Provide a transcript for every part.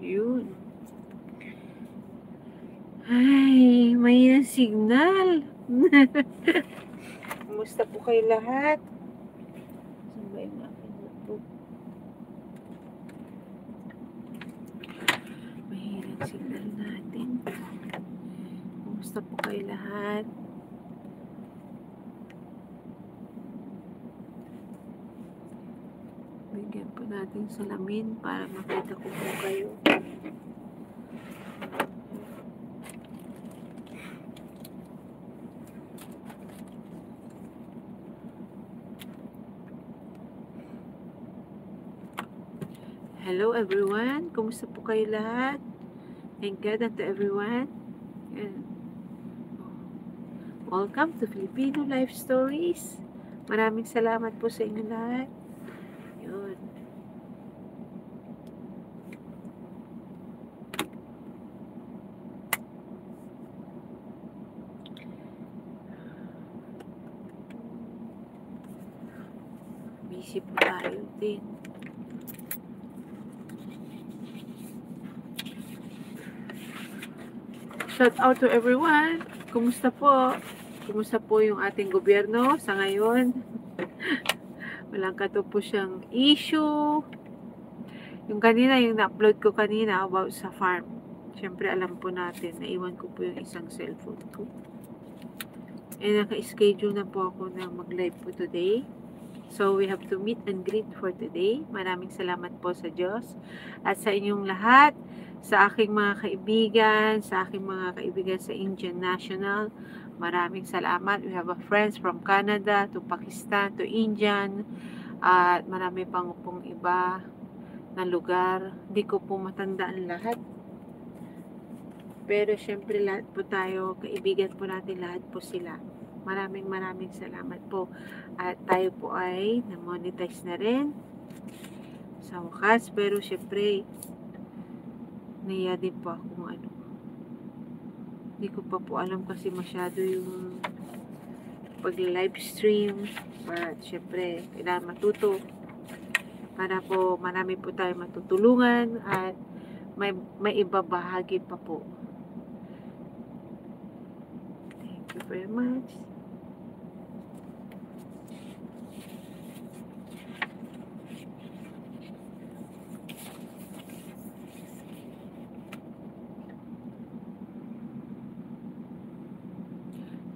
Yun. Ay, may signal. Kumusta po kayo lahat? Saan ba yung aking notebook? Mahirap signal natin. Kumusta po kayo lahat? Bigyan po natin salamin para makita ko po kayo. Hello everyone, kumusta po kayo lahat? Thank God and to everyone. And welcome to Filipino Life Stories. Maraming salamat po sa inyo lahat. Yun. Busy po tayo din. Shout out to everyone. Kumusta po? Kumusta po yung ating gobyerno sa ngayon? Walang katapos siyang issue. Yung kanina, yung na-upload ko kanina about sa farm. Siyempre, alam po natin, naiwan ko po yung isang cellphone ko. Naka-schedule na po ako na mag-live po today. So, we have to meet and greet for today. Maraming salamat po sa Diyos at sa inyong lahat, sa aking mga kaibigan, sa Indian National. Maraming salamat. We have a friends from Canada to Pakistan to Indian at marami pang pong iba na lugar. Hindi ko po matandaan lahat. Pero syempre lahat po tayo, kaibigan po natin lahat po sila. Maraming salamat po. At tayo po ay na-monetize na rin sa wakas. Pero syempre, naiya din po ako ano. Hindi ko pa po alam kasi masyado yung pag-live stream. But syempre, kailangan matuto. Para po marami po tayo matutulungan at may ibabahagi pa po. Thank you very much.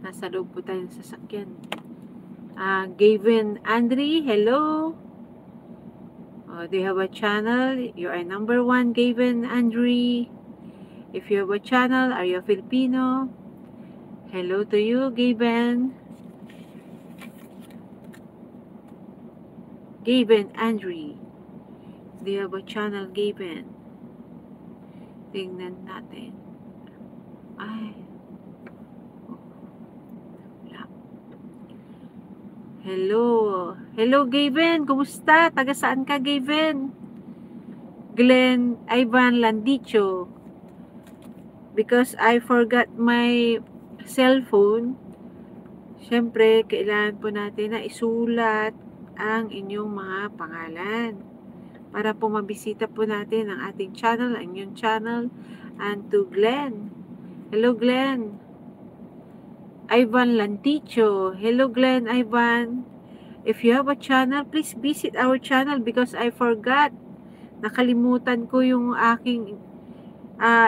Nasa loob po tayo sa sasakyan. Gavin Andre, hello. Do you have a channel? You are number 1, Gavin Andre. If you have a channel, are you a Filipino? Hello to you, Gavin. Gavin Andre. Do you have a channel, Gavin? Tingnan natin. Ay. Hello. Hello, Gavin. Kumusta? Taga saan ka, Gavin? Glenn Ivan Landicho. Because I forgot my cellphone, syempre, kailangan po natin na isulat ang inyong mga pangalan para po mabisita po natin ang ating channel, ang inyong channel. And to Glenn. Hello, Glenn. Ivan Lanticho. Hello, Glenn Ivan. If you have a channel, please visit our channel because I forgot. Nakalimutan ko yung aking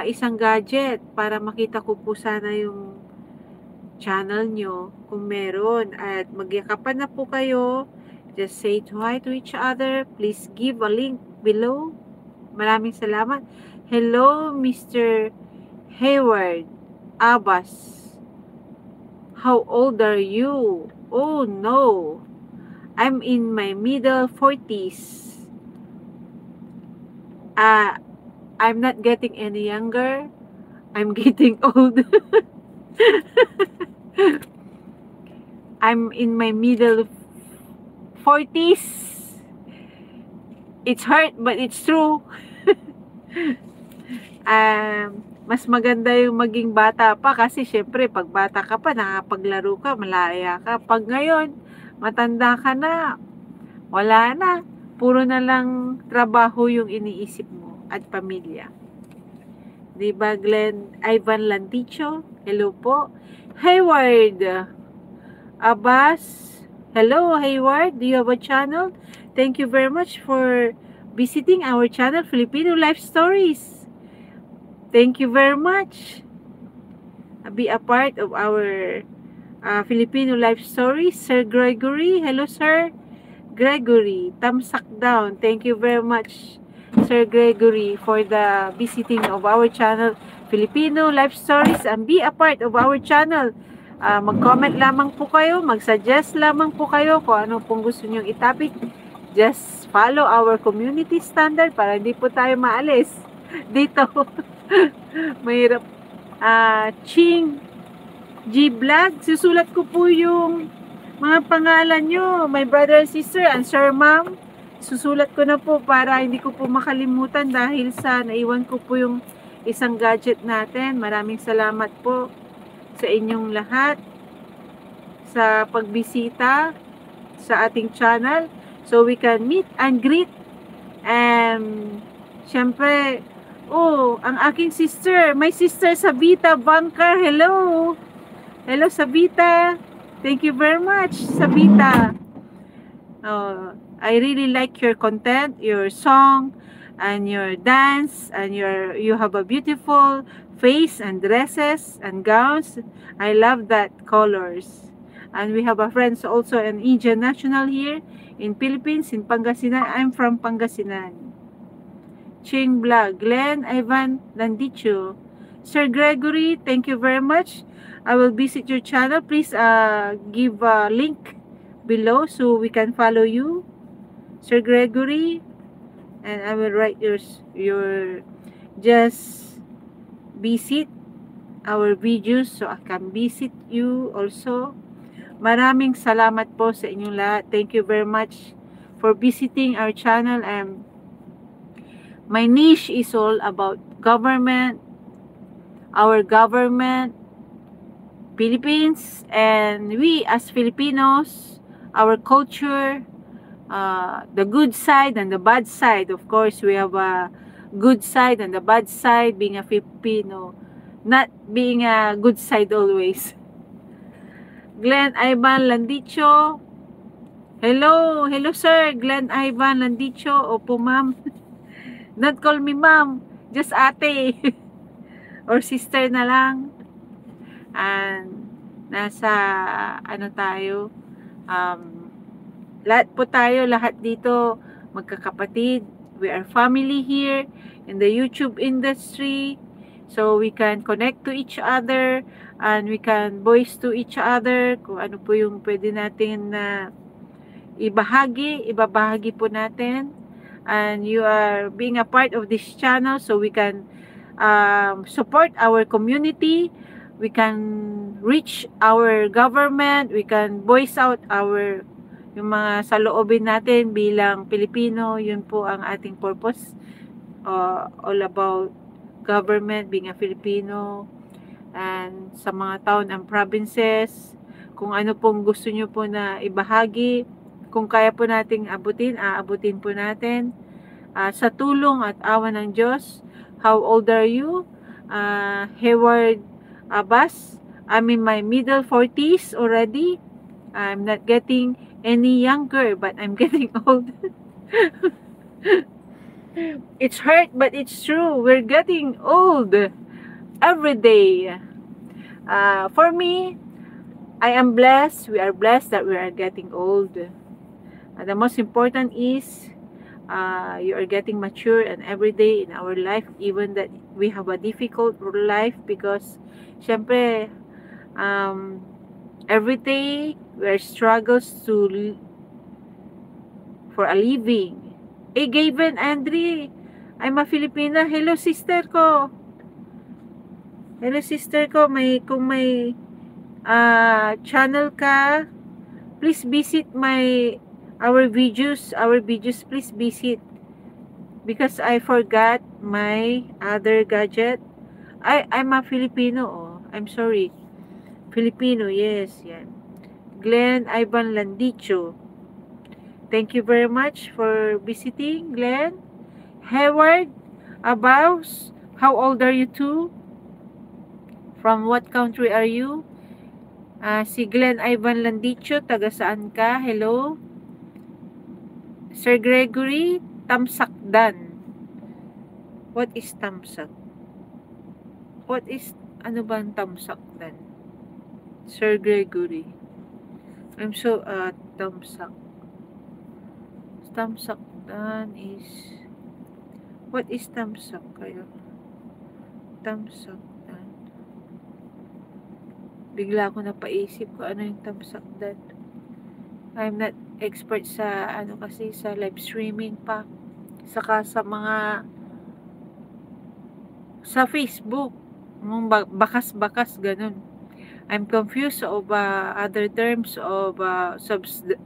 isang gadget para makita ko po sana yung channel nyo kung meron. At magyakapan na po kayo. Just say hi to each other. Please give a link below. Maraming salamat. Hello, Mr. Hayward Abbas. How old are you? Oh no, I'm in my middle 40s. I'm not getting any younger. I'm getting old. I'm in my middle 40s. It's hurt, but it's true. Mas maganda yung maging bata pa kasi syempre pag bata ka pa nakapaglaro ka, malaya ka. Pag ngayon matanda ka na, wala na, puro na lang trabaho yung iniisip mo at pamilya. Di ba, Glenn Ivan Landicho? Hello po. Hayward Abbas. Hello, Hayward. Do you have a channel? Thank you very much for visiting our channel, Filipino Life Stories. Thank you very much. Be a part of our Filipino Life Stories. Sir Gregory. Hello, Sir Gregory. Tamsak down. Thank you very much, Sir Gregory, for the visiting of our channel, Filipino Life Stories, and be a part of our channel. Mag-comment lamang po kayo, mag-suggest lamang po kayo kung ano pong gusto nyong i-topic. Just follow our community standard para hindi po tayo maalis dito. Mahirap. Ching G Vlog, susulat ko po yung mga pangalan nyo, my brother and sister, and sir, ma'am. Susulat ko na po para hindi ko po makalimutan dahil sa naiwan ko po yung isang gadget natin. Maraming salamat po sa inyong lahat sa pagbisita sa ating channel, so we can meet and greet. And syempre, ang aking sister, my sister Sabita Bangkar. Hello. Hello, Sabita. Thank you very much, Sabita. I really like your content, your song, and your dance, and you have a beautiful face and dresses and gowns. I love that colors. And we have a friends also an Indian national here in Philippines, in Pangasinan. I'm from Pangasinan. Ching Vlog, Glenn Ivan Landicho. Sir Gregory, thank you very much. I will visit your channel. Please give a link below so we can follow you, Sir Gregory. And I will write your just visit our videos so I can visit you also. Maraming salamat po sa inyong lahat. Thank you very much for visiting our channel. And my niche is all about government, our government, Philippines, and we as Filipinos, our culture, the good side and the bad side. Of course, we have a good side and the bad side, being a Filipino, not being a good side always. Glenn Ivan Landicho. Hello, hello sir, Glenn Ivan Landicho. Opo ma'am. Don't call me ma'am, just ate or sister na lang. And nasa ano tayo, lahat po tayo, lahat dito magkakapatid. We are family here in the YouTube industry, so we can connect to each other and we can voice to each other kung ano po yung pwede natin na ibabahagi po natin. And you are being a part of this channel so we can support our community. We can reach our government, we can voice out yung mga saloobin natin bilang Pilipino. Yun po ang ating purpose, all about government, being a Filipino, and sa mga town and provinces, kung ano pong gusto nyo po na ibahagi, kung kaya po nating aabutin po natin, sa tulong at awa ng Diyos. How old are you? Hayward Abbas, I'm in my middle 40s already. I'm not getting any younger, but I'm getting old. It's hurt, but it's true. We're getting old every day. For me, I am blessed. We are blessed that we are getting old. The most important is you are getting mature, and every day in our life, even that we have a difficult life, because syempre, every day we are struggles for a living. Gavin Andre, I'm a Filipina. Hello sister ko. Hello sister ko. Kung may channel ka, please visit our videos, please visit, because I forgot my other gadget. I'm a Filipino. I'm sorry. Filipino, yes, yan. Glenn Ivan Landicho. Thank you very much for visiting, Glenn. Hayward Abbas, How old are you too? From what country are you? Si Glenn Ivan Landicho, taga saan ka? Hello? Sir Gregory, Tamsakdan. What is Tamsak? What is, ano ba ang Tamsakdan? Sir Gregory. I'm so, Tamsakdan is, what is Tamsak kayo? Tamsakdan. Bigla ako napaisip ko ano yung Tamsakdan. I'm not expert sa, ano kasi, sa live streaming pa. Saka sa mga, sa Facebook. Bakas-bakas, ganun. I'm confused of other terms of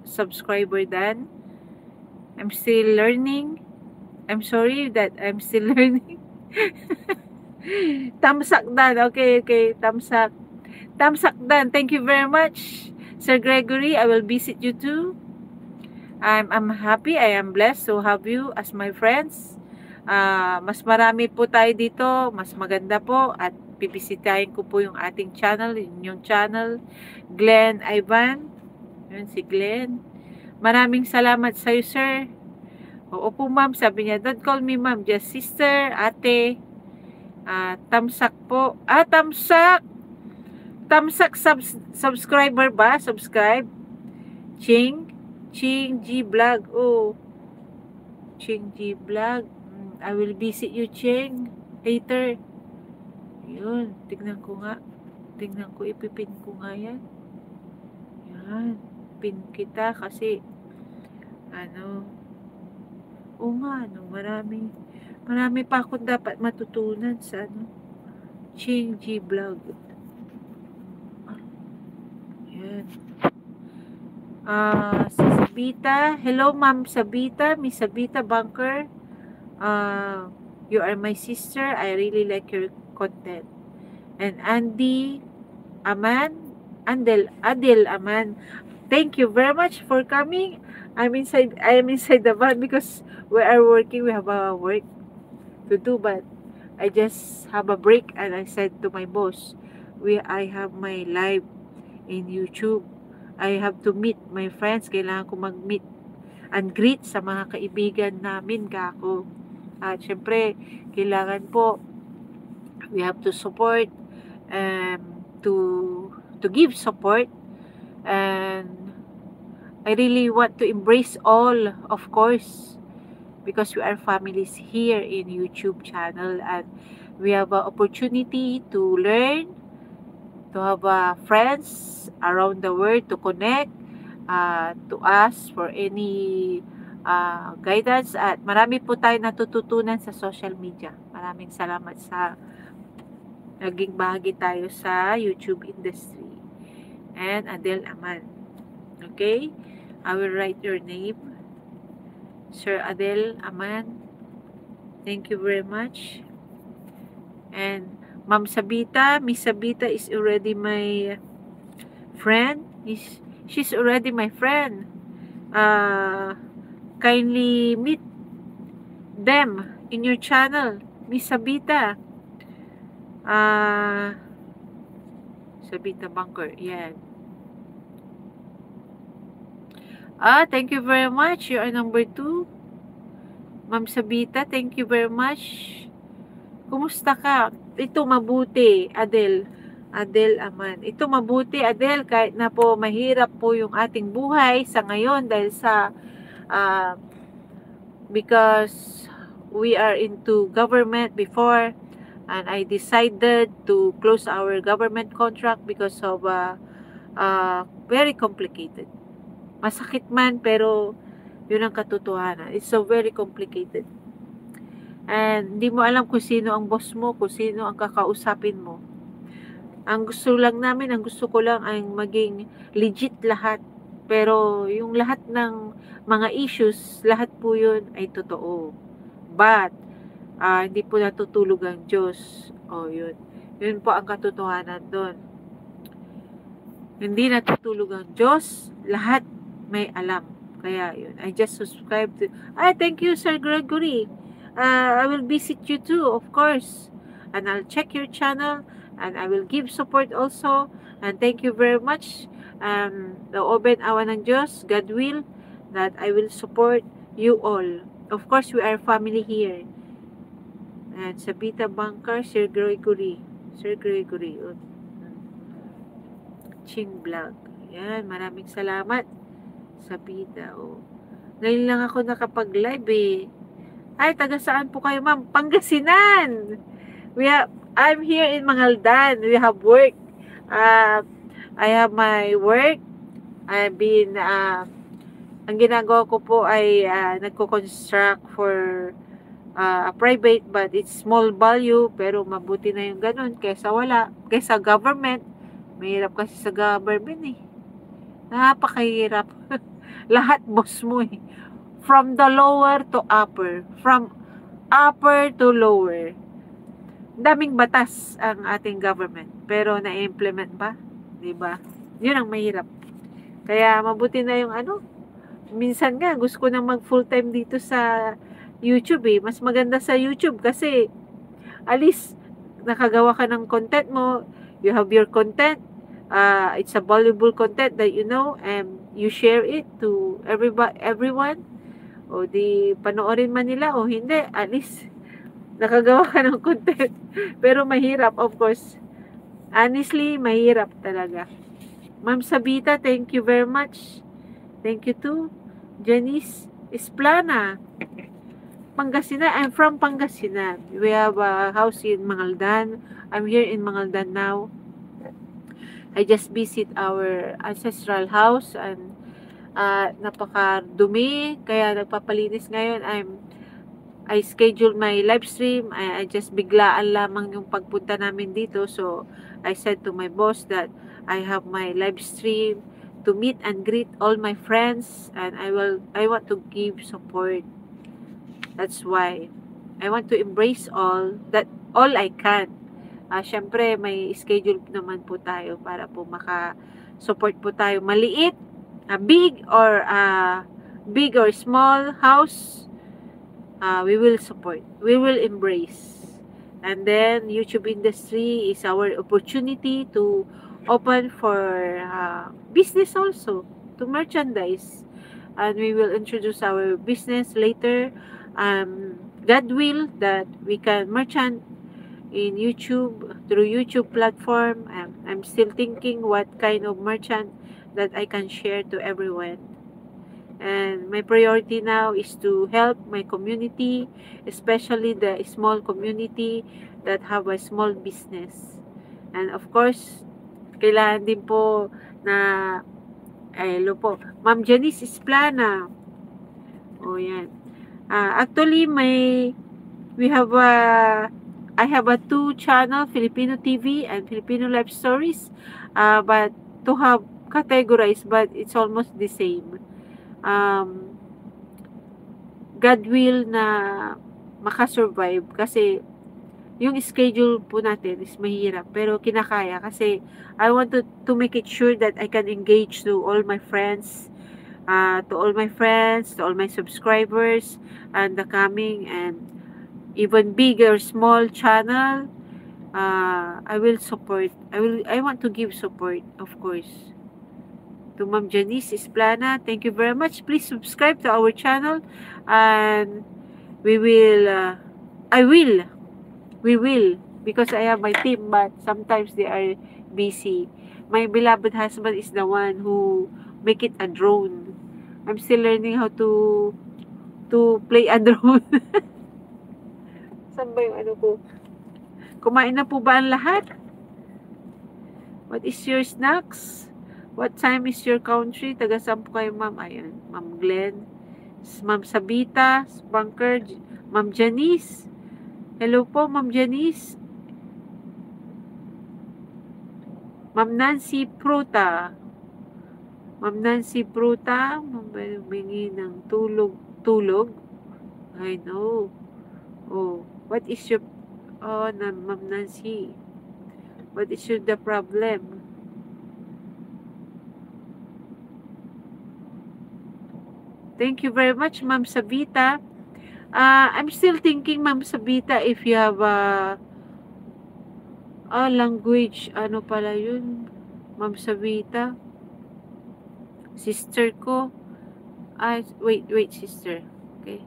subscriber than. I'm still learning. I'm sorry that I'm still learning. Tamsakdan. Okay. Tamsakdan. Thank you very much, Sir Gregory. I will visit you too. I'm happy. I am blessed to have you as my friends. Mas marami po tayo dito. Mas maganda po. At bibisitahin ko po yung ating channel. Yung channel. Glenn Ivan. Yun si Glenn. Maraming salamat sa iyo, sir. Oo po, ma'am. Sabi niya, don't call me ma'am. Just sister, ate. Tamsak po. Tamsak! Tamsak subscriber ba? Subscribe. Ching G Vlog. Oh. Ching G Vlog. I will visit you, Ching. Later. Yun. Tignan ko nga. Ipipin ko nga yan. Yan. Pin kita kasi marami pa akong dapat matutunan sa Ching G Vlog. Yan. Si Sabita. Hello, Ma'am Sabita. Miss Sabita Bunker. You are my sister. I really like your content. And Andy Aman. Adel Aman. Thank you very much for coming. I am inside the van because we are working. We have a work to do, but I just have a break and I said to my boss, I have my live in YouTube. I have to meet my friends. Kailangan ko mag-meet and greet sa mga kaibigan namin, kako. At syempre, kailangan po we have to support to give support, and I really want to embrace all, of course, because we are families here in YouTube channel, and we have an opportunity to learn, to have friends around the world to connect to us for any guidance, at marami po tayo natututunan sa social media. Maraming salamat sa naging bahagi tayo sa YouTube industry. And Adel Aman. Okay? I will write your name. Sir Adel Aman. Thank you very much. And Ma'am Sabita. Miss Sabita is already my friend. She's already my friend. Kindly meet them in your channel. Miss Sabita. Sabita Bunker. Yan. Thank you very much. You are number 2. Ma'am Sabita, thank you very much. Kumusta ka? Ito mabuti, Adel Aman. Ito mabuti, Adel, kahit na po mahirap po yung ating buhay sa ngayon dahil sa because we are into government before, and I decided to close our government contract because of very complicated. Masakit man, pero yun ang katotohanan. It's so very complicated. And hindi mo alam kung sino ang boss mo, kung sino ang kakausapin mo. Ang gusto ko lang ay maging legit lahat. Pero yung lahat ng mga issues, lahat po yun ay totoo. But, hindi po natutulog ang Diyos. Yun. Yun po ang katotohanan doon. Hindi natutulog ang Diyos, lahat may alam. Kaya yun. I just subscribe to... thank you, Sir Gregory. I will visit you too, of course. and I'll check your channel, and I will give support also. And thank you very much. Naoben awa ng Diyos, God will, that I will support you all. Of course, we are family here. And Sabita Bangkar, Sir Gregory. Sir Gregory. Ching Vlog. Yan, maraming salamat. Sabita, Ngayon lang ako nakapag-live eh. Ay, taga saan po kayo, ma'am? Pangasinan! I'm here in Mangaldan. We have work. I have my work. I've been, ang ginagawa ko po ay nagko-construct for a private, but it's small value, pero mabuti na yung ganun kaysa wala. Kaysa government. Mahirap kasi sa government eh. Napakahirap. Lahat boss mo eh. From the lower to upper. From upper to lower. Daming batas ang ating government. Pero na-implement ba? Diba? Yun ang mahirap. Kaya mabuti na yung minsan nga gusto ko na mag full time dito sa YouTube eh. Mas maganda sa YouTube kasi at least nakagawa ka ng content mo. You have your content. It's a valuable content that you know, and you share it to everyone. O di panoorin man nila o hindi, at least nakagawa ka ng content. Pero mahirap, of course. Honestly, mahirap talaga. Ma'am Sabita, thank you very much. Thank you too. Janice Esplana, Pangasinan. I'm from Pangasinan. We have a house in Mangaldan. I'm here in Mangaldan now. I just visit our ancestral house, and napaka-dumi, kaya nagpapalinis ngayon. I scheduled my live stream. I just biglaan lamang yung pagpunta namin dito. So, I said to my boss that I have my live stream to meet and greet all my friends, and I want to give support. That's why I want to embrace all I can. Syempre, may schedule naman po tayo para po maka-support po tayo. Maliit, big or small house, we will support. We will embrace. And then, YouTube industry is our opportunity to open for business also, to merchandise. And we will introduce our business later. God will that we can merchant in YouTube, through YouTube platform. I'm still thinking what kind of merchant that I can share to everyone. And my priority now is to help my community, especially the small community that have a small business. And of course, kailangan din po na, hello po, Ma'am Janice Esplana. Yan. Actually, I have a 2 channel, Filipino TV and Filipino Life Stories, but to have categorized, but it's almost the same. God will na makasurvive kasi yung schedule po natin is mahirap, pero kinakaya kasi I want to make it sure that I can engage to all my friends, to all my subscribers, and the coming and even big or small channel. I will support. I want to give support, of course. To Ma'am Janice Esplana, thank you very much. Please subscribe to our channel, and we will, because I have my team, but sometimes they are busy. My beloved husband is the one who make it a drone. I'm still learning how to play a drone. Saan ba yung ko? Kumain na po ba ang lahat? What is your snacks? What time is your country? Taga saan po kayo, ma'am? Ayan, Ma'am Glenn, Ma'am Sabita, Bunker, Ma'am Janice. Hello po, Ma'am Janice. Ma'am Nancy Pruta. Ma'am Nancy Pruta, humingi ng tulog. I know. What is your, Ma'am Nancy, what is the problem? Thank you very much, Ma'am Sabita. I'm still thinking, Ma'am Sabita, if you have Language. Ano pala yun? Ma'am Savita. Sister ko. Wait, sister. Okay.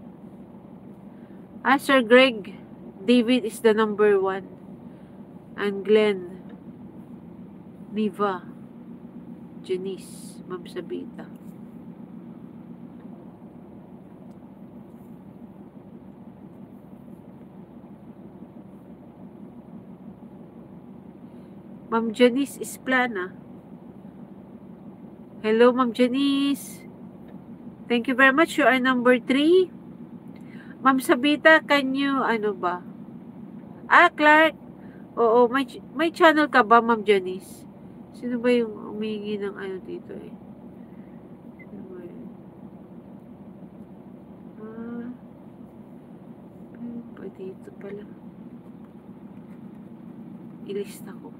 Sir Greg. David is the number 1. And Glenn. Niva. Janice. Ma'am Savita. Ma'am Janice Isplana. Hello, Ma'am Janice. Thank you very much. You are number 3. Ma'am Sabita, can you, ano ba? Clark. Oo, may channel ka ba, Ma'am Janice? Sino ba yung humingi ng ano dito eh? Sino ba yun? Pa dito pala. Ilista ko.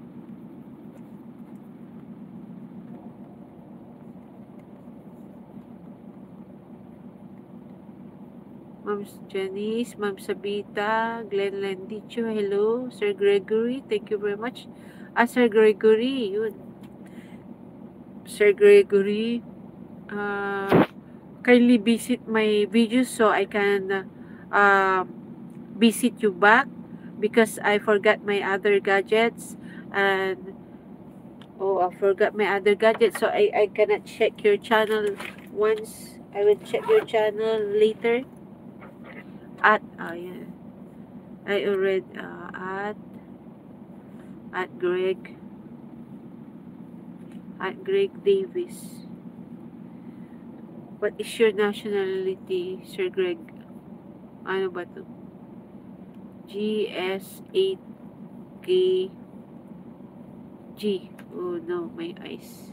Ma'am Janice, Ma'am Sabita, Glenn Landicho, hello. Sir Gregory, thank you very much. Sir Gregory, yun. Sir Gregory, kindly visit my videos so I can visit you back because I forgot my other gadgets and I forgot my other gadgets so I cannot check your channel once. I will check your channel later. Yeah. I already at Greg Davis. What is your nationality, Sir Greg? Ano ba to? GS8KG. Oh no, may ice.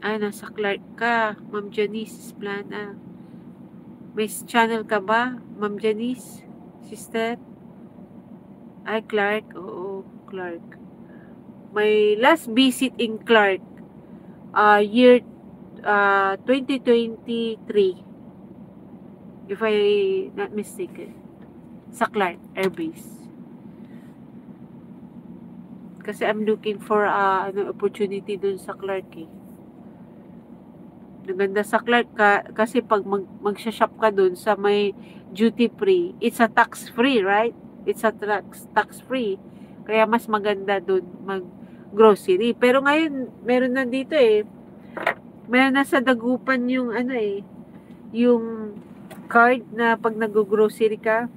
Nasa Clark ka, Ma'am Janice Plana. May channel ka ba, Ma'am Janice? Sister? Clark. Oo, Clark. My last visit in Clark, year 2023. If I not mistaken. Sa Clark Air Base. Kasi I'm looking for opportunity dun sa Clark eh. Maganda sa Clark kasi pag magsha-shop ka dun sa may duty free, it's a tax free, right? It's a tax free. Kaya mas maganda dun mag grocery. Pero ngayon, meron na dito eh. Meron na sa Dagupan yung yung card na pag nag-grocery ka.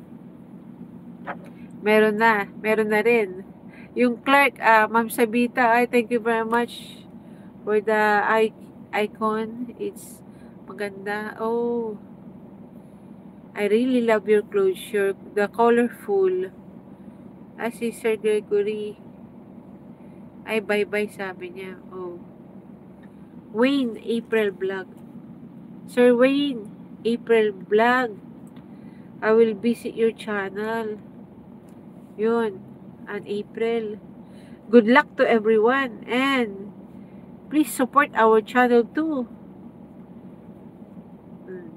Meron na rin. Yung Clark, Ma'am Sabita, thank you very much for the icon. It's maganda. Oh, I really love your clothes. The colorful. Si Sir Gregory. Bye-bye sabi niya. Oh. Wayne, April vlog. Sir Wayne, April vlog. I will visit your channel. Yun. And April. Good luck to everyone. And please support our channel too.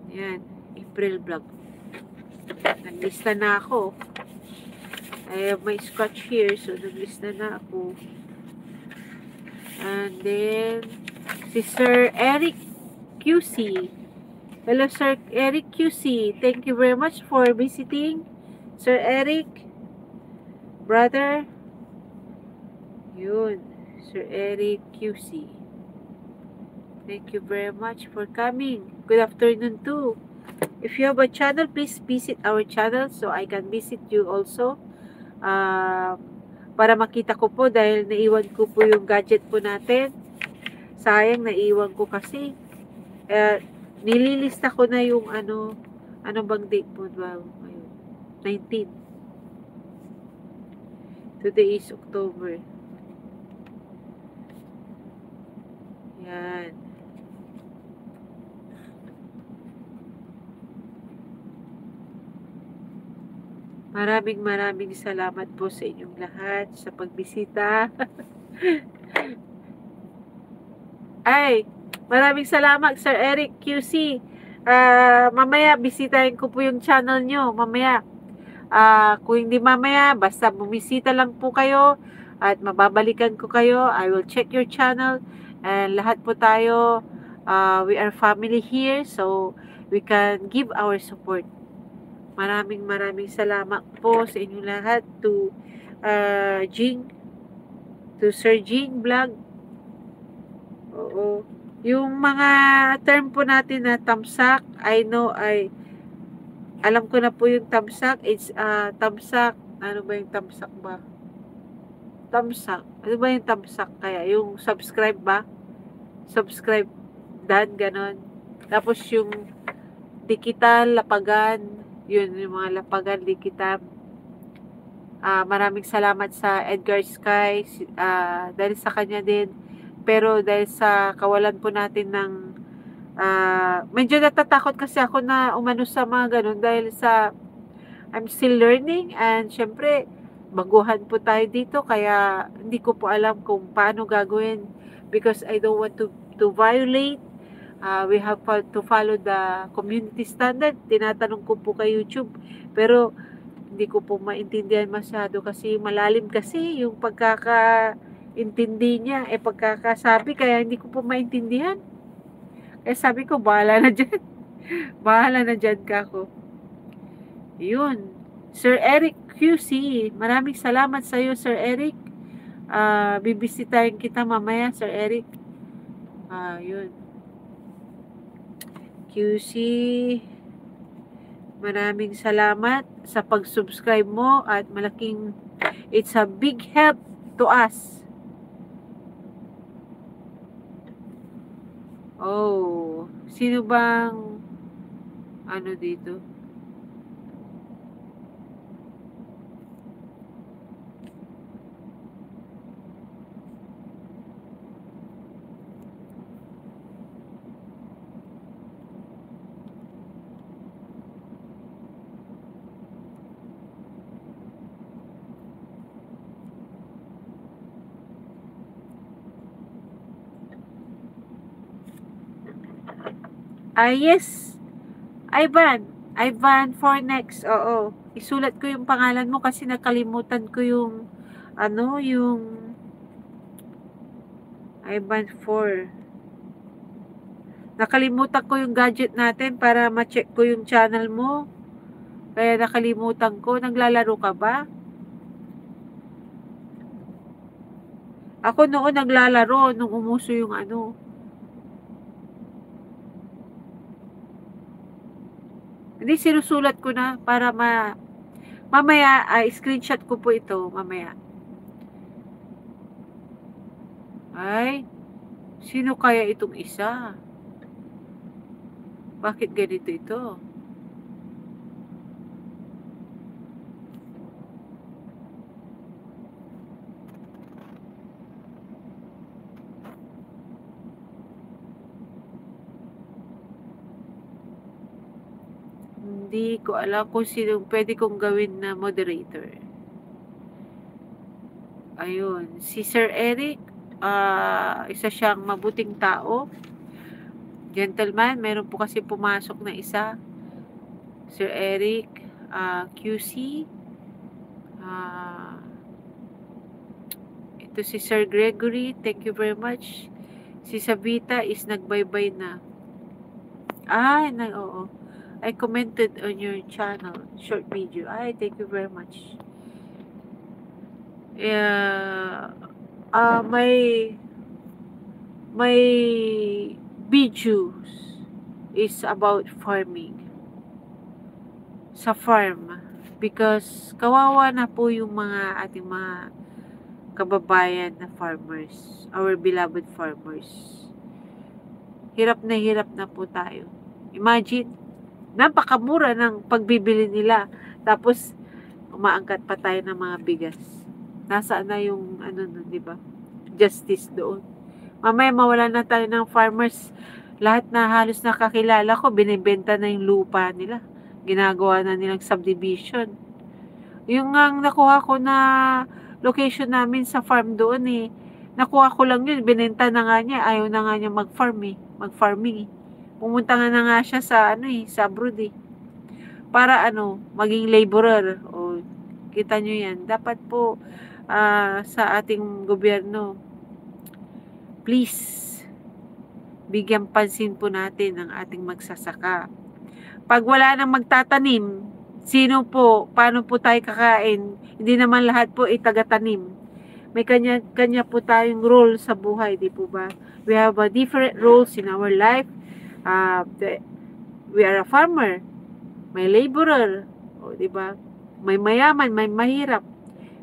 Yan. April vlog. Naglista na ako. I have my scratch here. So, naglista na ako. And then, si Sir Eric QC. Hello, Sir Eric QC. Thank you very much for visiting. Sir Eric. Brother. Yun. Sir Eric QC. Thank you very much for coming. Good afternoon too. If you have a channel, please visit our channel so I can visit you also. Para makita ko po dahil naiwan ko po yung gadget po natin. Sayang, naiwan ko kasi. Nililista ko na yung ano bang date po ba? 19. Today is October. Yan. Maraming salamat po sa inyong lahat sa pagbisita. Maraming salamat Sir Eric QC. Mamaya bisitahin ko po yung channel nyo. Mamaya Kung hindi mamaya, basta bumisita lang po kayo at mababalikan ko kayo. I will check your channel and lahat po tayo, we are family here, so we can give our support. Maraming salamat po sa inyo lahat, to Jing, to Sir Jing Vlog. Oo. Yung mga term po natin na tamsak, I know, alam ko na po yung tamsak. It's tamsak, ano ba yung tamsak ba? Tamsak. Ano ba yung tamsak kaya? Yung subscribe ba? Subscribe dan, ganon. Tapos yung dikital, lapagan, yun, yung mga lapagan, dikital. Maraming salamat sa Edgar Sky, dahil sa kanya din. Pero dahil sa kawalan po natin ng medyo natatakot kasi ako na umano sa mga ganun dahil sa I'm still learning, and syempre baguhan po tayo dito, kaya hindi ko po alam kung paano gagawin, because I don't want to violate. We have to follow the community standard. Tinatanong ko po kay YouTube, pero hindi ko po maintindihan masyado kasi malalim kasi yung pagkakaintindi niya, pagkakasabi, kaya hindi ko po maintindihan. Sabi ko, bahala na dyan. Bahala na dyan ka ako. Yun. Sir Eric QC, maraming salamat sa iyo, Sir Eric. Bibisitahin kita mamaya, Sir Eric. Yun. QC, maraming salamat sa pag-subscribe mo at it's a big help to us. Oh, sino bang ano dito? Yes. Ivan for next. Oo. Isulat ko yung pangalan mo kasi nakalimutan ko yung yung Ivan 4. Nakalimutan ko yung gadget natin para ma-check ko yung channel mo. Kaya nakalimutan ko. Naglalaro ka ba? Ako noon naglalaro nung umuso yung Hindi, sinusulat ko na para mamaya, screenshot ko po ito mamaya. Ay, sino kaya itong isa? Bakit ganito ito? Hindi ko alam kung sino pwede kong gawin na moderator. Ayun, si Sir Eric, isa siyang mabuting tao. Gentleman, meron po kasi pumasok na isa. Sir Eric, QC. Ito si Sir Gregory, thank you very much. Si Sabita is nagbaybay na. Oo. I commented on your channel, short video. Thank you very much. My videos is about farming. Sa farm. Because kawawa na po yung ating mga kababayan na farmers. Our beloved farmers. Hirap na po tayo. Imagine, napakamura ng pagbibili nila. Tapos, umaangkat pa tayo ng mga bigas. Nasaan na yung, di ba? Justice doon. Mamaya mawala na tayo ng farmers. Lahat na halos nakakilala ko, binibenta na yung lupa nila. Ginagawa na nilang subdivision. Yung nakuha ko na location namin sa farm doon nakuha ko lang yun, binenta na nga niya, ayaw na nga niya mag-farming. Pumunta nga na nga siya sa sa abroad para maging laborer. Kita nyo yan. Dapat po sa ating gobyerno, please, bigyan pansin po natin ang ating magsasaka. Pag wala nang magtatanim, sino po, paano po tayo kakain? Hindi naman lahat po ay taga-tanim. May kanya-kanya po tayong role sa buhay, di po ba? We have different roles in our life. We are a farmer, may laborer, o di ba? May mayaman, may mahirap.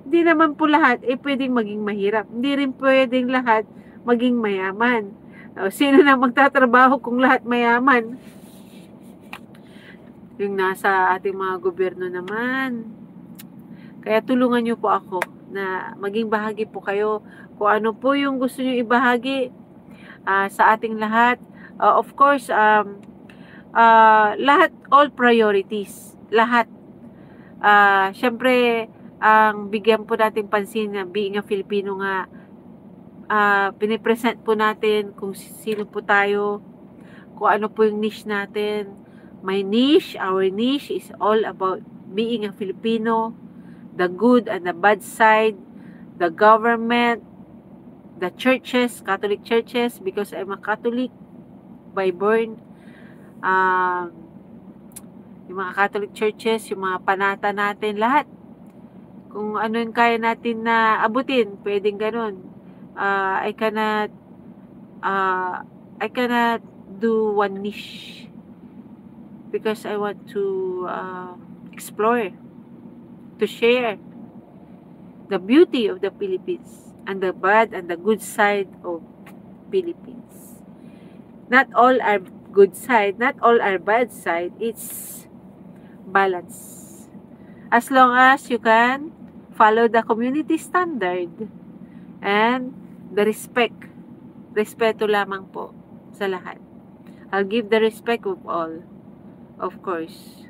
Hindi naman po lahat pwedeng maging mahirap. Hindi rin pwedeng lahat maging mayaman. Sino na magtatrabaho kung lahat mayaman? Yung nasa ating mga gobyerno naman. Kaya tulungan nyo po ako na maging bahagi po kayo kung ano po yung gusto nyo ibahagi sa ating lahat. Of course, lahat, all priorities. Lahat. Syempre, ang bigyan po natin pansin na being a Filipino nga, pinipresent po natin kung sino po tayo, kung ano po yung niche natin. My niche, our niche is all about being a Filipino, the good and the bad side, the government, the churches, Catholic churches, because I'm a Catholic by born. Yung mga Catholic churches, yung mga panata natin, lahat. Kung ano yung kaya natin na abutin, pwedeng ganun. I cannot do one niche because I want to explore, to share the beauty of the Philippines and the bad and the good side of Philippines. Not all are good side, not all are bad side. It's balance. As long as you can follow the community standard and the respeto lamang po sa lahat. I'll give the respect of all, of course.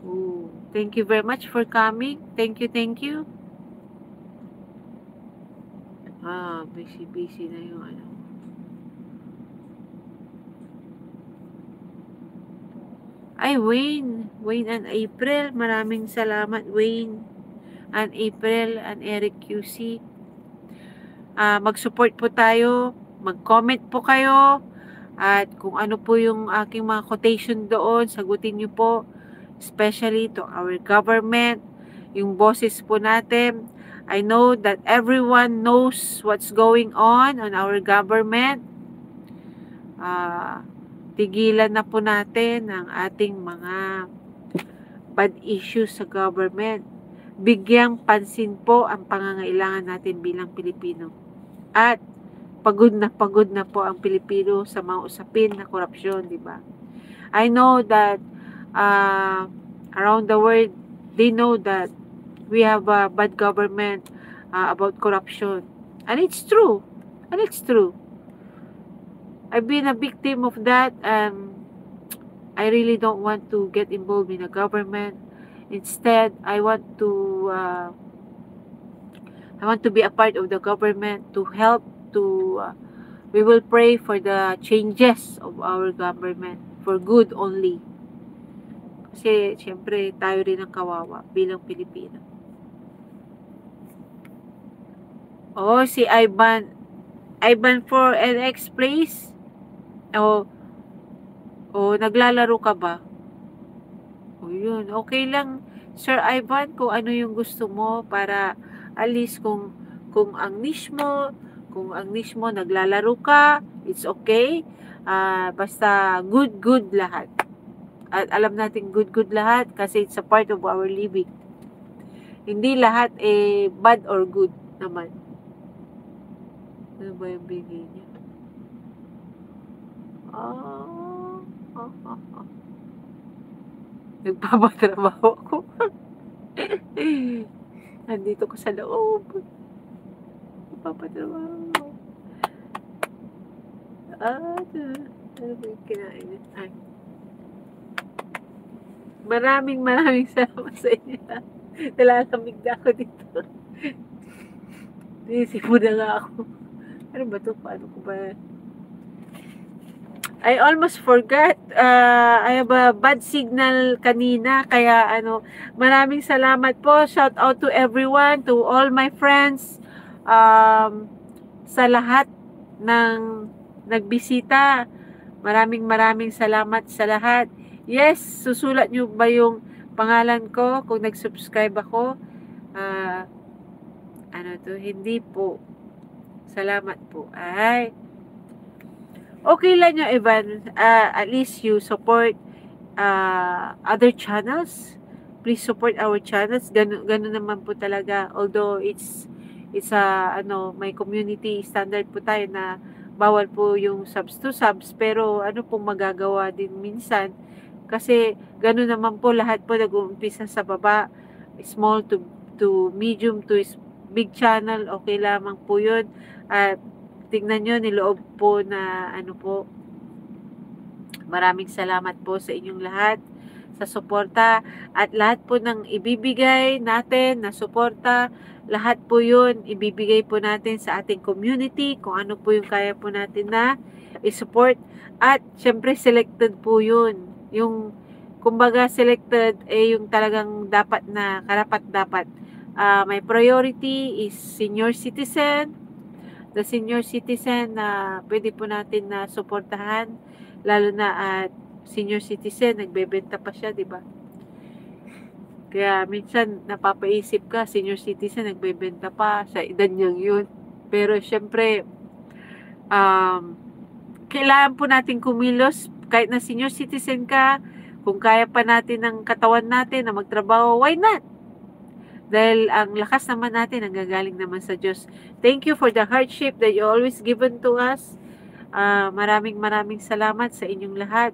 Ooh, thank you very much for coming. Thank you, thank you. Busy na yung ano. Ay, Wayne and April, maraming salamat, Wayne and April and Eric QC. Mag-support po tayo, mag-comment po kayo, at kung ano po yung aking mga quotation doon, sagutin nyo po, especially to our government, yung bosses po natin. I know that everyone knows what's going on our government. Tigilan na po natin ang ating mga bad issues sa government. Bigyang pansin po ang pangangailangan natin bilang Pilipino. At pagod na po ang Pilipino sa mga usapin na korupsyon, di ba? I know that around the world, they know that we have a bad government about corruption. And it's true. And it's true. I've been a victim of that, and I really don't want to get involved in the government. Instead, I want to be a part of the government to help we will pray for the changes of our government for good only. Kasi syempre tayo rin ang kawawa bilang Pilipino. Oh, si Ivan 4NX, please. Naglalaro ka ba? Yun. Okay lang, Sir Ivan, kung ano yung gusto mo para at least kung ang niche mo, naglalaro ka, it's okay. Basta good lahat. At alam natin good lahat kasi it's a part of our living. Hindi lahat bad or good naman. Ano ba yung bigay niya? Nagpapatrabaho ako. Nandito ko sa loob. Nagpapatrabaho. Ano ba yung kinain? Ay. Maraming salamat sa inyo. Nalalamig na ako dito. Inisip mo na nga ako. Ano ba to? Paano ko ba? I almost forgot. I have a bad signal kanina. Kaya maraming salamat po. Shout out to everyone, to all my friends. Sa lahat ng nagbisita. Maraming salamat sa lahat. Yes, susulat nyo ba yung pangalan ko kung nag-subscribe ako? Hindi po. Salamat po. Ay, okay lang nyo, Evan. At least you support other channels. Please support our channels. Ganun naman po talaga. Although it's may community standard po tayo na bawal po yung subs to subs, pero pong magagawa din minsan kasi ganun naman po, lahat po nag-uumpisa sa baba, small to medium to big channel, okay lamang po yun. At tingnan nyo, niloob po na maraming salamat po sa inyong lahat sa suporta at lahat po ng ibibigay natin na suporta, lahat po yun ibibigay po natin sa ating community, kung ano po yung kaya po natin na i-support. At syempre selected po yun, yung kumbaga selected yung talagang dapat na karapat-dapat. My priority is senior citizen, the senior citizen na pwede po natin na suportahan, lalo na at senior citizen, nagbebenta pa siya, di ba? Kaya minsan napapaisip ka, senior citizen nagbebenta pa sa edad niyang yun. Pero syempre, kailangan po natin kumilos kahit na senior citizen ka. Kung kaya pa natin ng katawan natin na magtrabaho, why not? Dahil ang lakas naman natin ang gagaling naman sa Diyos. Thank you for the hardship that you always given to us. Maraming salamat sa inyong lahat.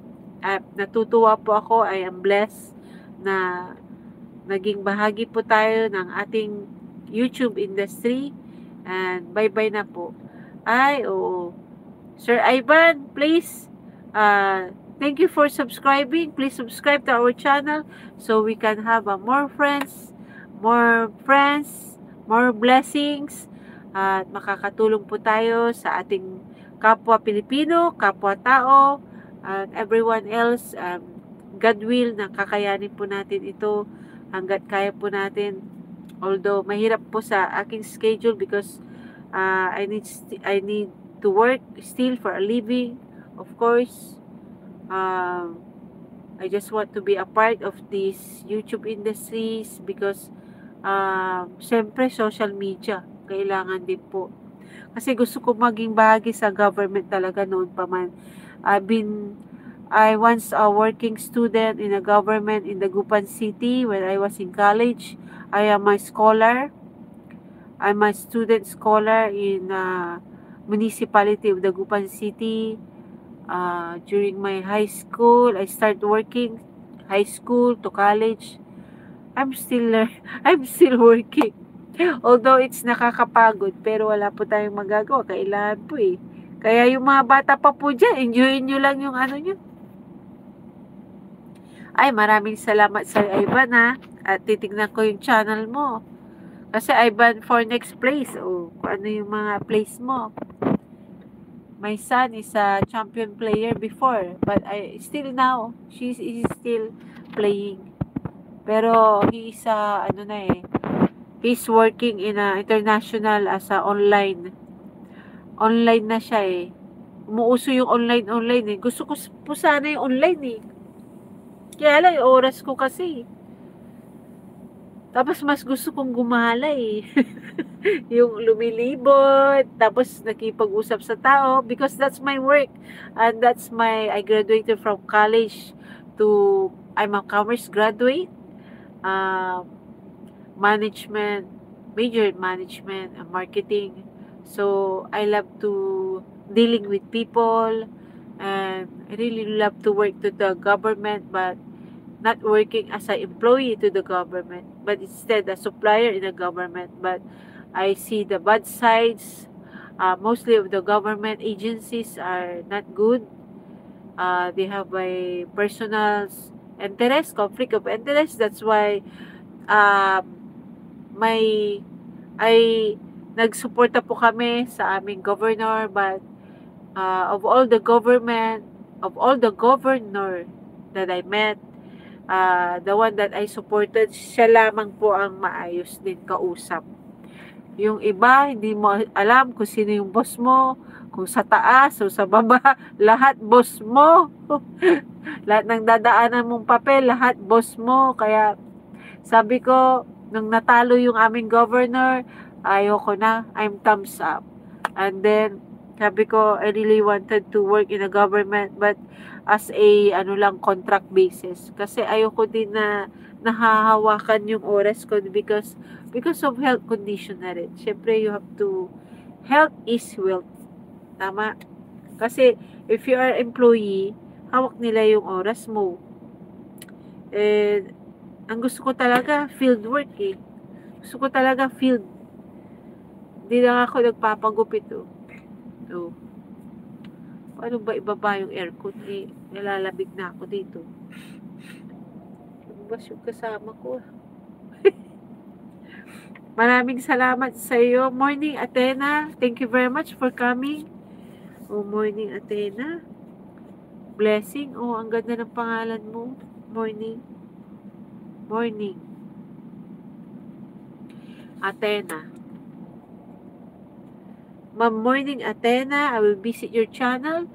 Natutuwa po ako, I am blessed na naging bahagi po tayo ng ating YouTube industry. And bye-bye na po. Sir Ivan, please, thank you for subscribing. Please subscribe to our channel so we can have more friends, more blessings, at makakatulong po tayo sa ating kapwa Pilipino, kapwa tao, at everyone else. God will na kakayanin po natin ito hanggat kaya po natin. Although mahirap po sa aking schedule because I need to work still for a living. Of course, I just want to be a part of this YouTube industries because syempre social media kailangan din po. Kasi gusto ko maging bahagi sa government talaga noon pa man. I once a working student in a government in Dagupan City when I was in college. I am a scholar. I'm a student scholar in municipality of Dagupan City. During my high school, I start working high school to college. I'm still working. Although it's nakakapagod, pero wala po tayong magagawa. Kailangan po eh. Kaya yung mga bata pa po dyan, enjoyin nyo lang yung nyo. Ay, maraming salamat sa Ivan at titignan ko yung channel mo. Kasi Ivan for next place. Kung ano yung mga place mo. My son is a champion player before, but still now, he's still playing. Pero he is he's working in a international as a online na siya eh. Umuuso yung online eh. Gusto ko po sana yung online eh. Kaya lang yung oras ko kasi. Tapos mas gusto kong gumala eh. Yung lumilibot, tapos nakipag-usap sa tao because that's my work. And I graduated from college I'm a commerce graduate. Management, major in management and marketing. So I love to dealing with people and I really love to work to the government, but not working as an employee to the government, but instead a supplier in the government. But I see the bad sides. Mostly of the government agencies are not good. They have a personal interest, conflict of interest. That's why nagsuporta po kami sa aming governor, but of all the governor that I met, the one that I supported, siya lamang po ang maayos din kausap. Yung iba, hindi mo alam kung sino yung boss mo, kung sa taas o sa baba, lahat boss mo. Lahat ng dadaanan mong papel, lahat boss mo. Kaya sabi ko, nung natalo yung aming governor, ayoko na, I'm thumbs up. And then, sabi ko, I really wanted to work in a government, but as a, contract basis. Kasi ayoko din na nahahawakan yung oras ko because of health condition na rin. Siyempre, you have to, health is wealth. Tama? Kasi, if you are employee, hawak nila yung oras mo. And, ang gusto ko talaga, field work eh. Gusto ko talaga field. Hindi lang ako nagpapagupit oh. So, paano ba ibaba yung aircon eh? Nalalabig na ako dito. Lumabas yung kasama ko. Maraming salamat sa iyo. Morning, Athena. Thank you very much for coming. Oh, morning, Athena. Blessing. Oh, ang ganda ng pangalan mo. Morning. Morning. Athena. Morning, Athena. I will visit your channel.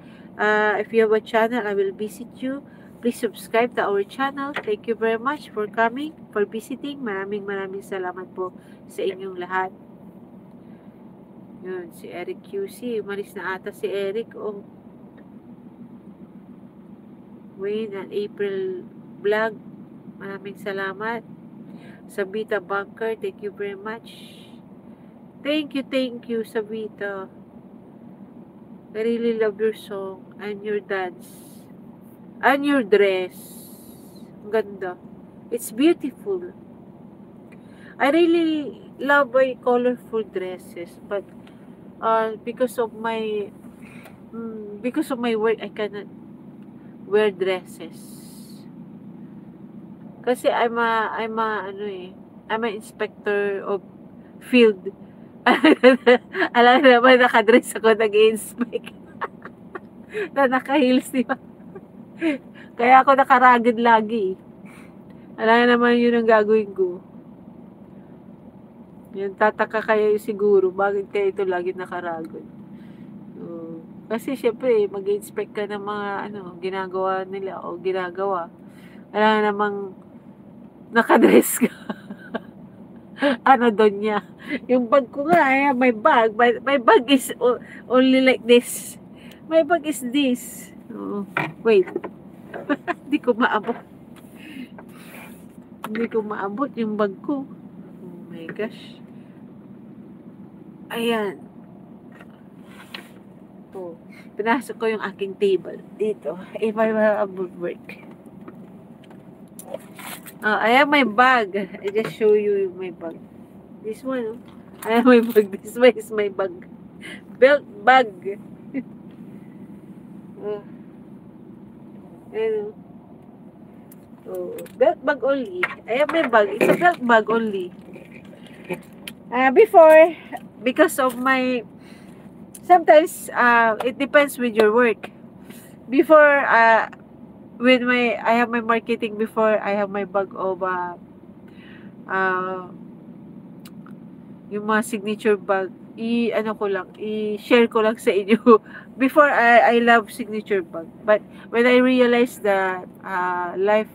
If you have a channel, I will visit you. Please subscribe to our channel. Thank you very much for coming, for visiting. Maraming salamat po sa inyong lahat. Yun, si Eric QC. Umalis na ata si Eric. Oh. Wayne and April Vlog. Maraming salamat. Sabita Bunker, thank you very much. Thank you, Sabita. I really love your song and your dance. And your dress. Ang ganda. It's beautiful. I really love my colorful dresses, but because of my work, I cannot wear dresses. Kasi I'm an inspector of field. Alam naman, nakadress ako, nag-inspect. Na naka-heels, di ba? Kaya ako nakaragid lagi. Alam naman yun ang gagawin ko. Yun, tataka kayo siguro, bakit kayo ito lagi nakaragod. Kasi syempre, mag-inspect ka ng mga ginagawa nila o ginagawa. Alam namang nakadress ka. Doon niya. Yung bag ko nga, my bag. My bag is only like this. My bag is this. Wait. Hindi ko maabot. Hindi ko maabot yung bag ko. Oh my gosh. Ayan. Oh. Pinasok ko yung aking table dito. If I will work. I have my bag. I just show you my bag. This one, I have my bag. This one is my bag. Belt bag. Belt bag only. I have my bag. It's a belt bag only. Before, because of my, sometimes, it depends with your work. Before, I have my marketing before, I have my bag of yung mga signature bag, i-share ko lang sa inyo. Before, I love signature bag. But when I realized that life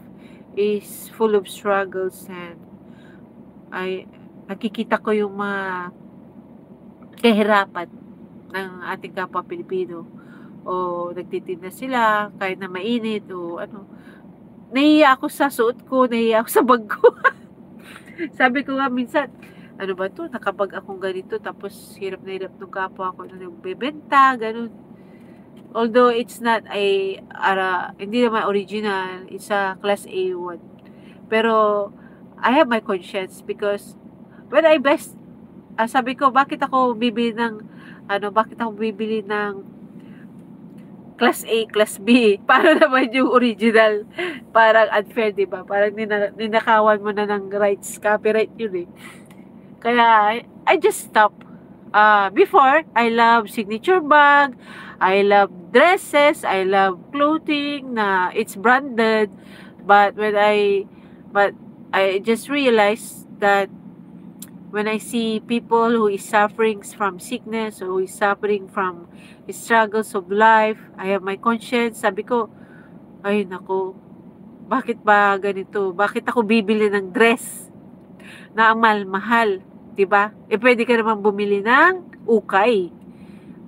is full of struggles and nakikita ko yung mga kahirapan ng ating kapwa Pilipino, o nagtitinda sila kahit na mainit o nahiya ako sa suot ko, nahiya ako sa bag ko. Sabi ko nga minsan, ano ba to, nakabag akong ganito, tapos hirap na hirap nung kapwa ako na nagbebenta, ganun. Although it's not hindi naman original, it's a class A1. Pero I have my conscience because when I sabi ko, bakit ako bibili ng class A, class B? Para naman yung original, parang unfair, di ba? Parang ninakawan mo na ng rights, copyright yun eh. Kaya, I just stop. Before, I love signature bag, I love dresses, I love clothing na it's branded. But but I just realized that when I see people who is suffering from sickness or who is suffering from struggles of life, I have my conscience. Sabi ko, ay nako, bakit ba ganito? Bakit ako bibili ng dress na ang mahal-mahal? Diba? Pwede ka naman bumili ng ukay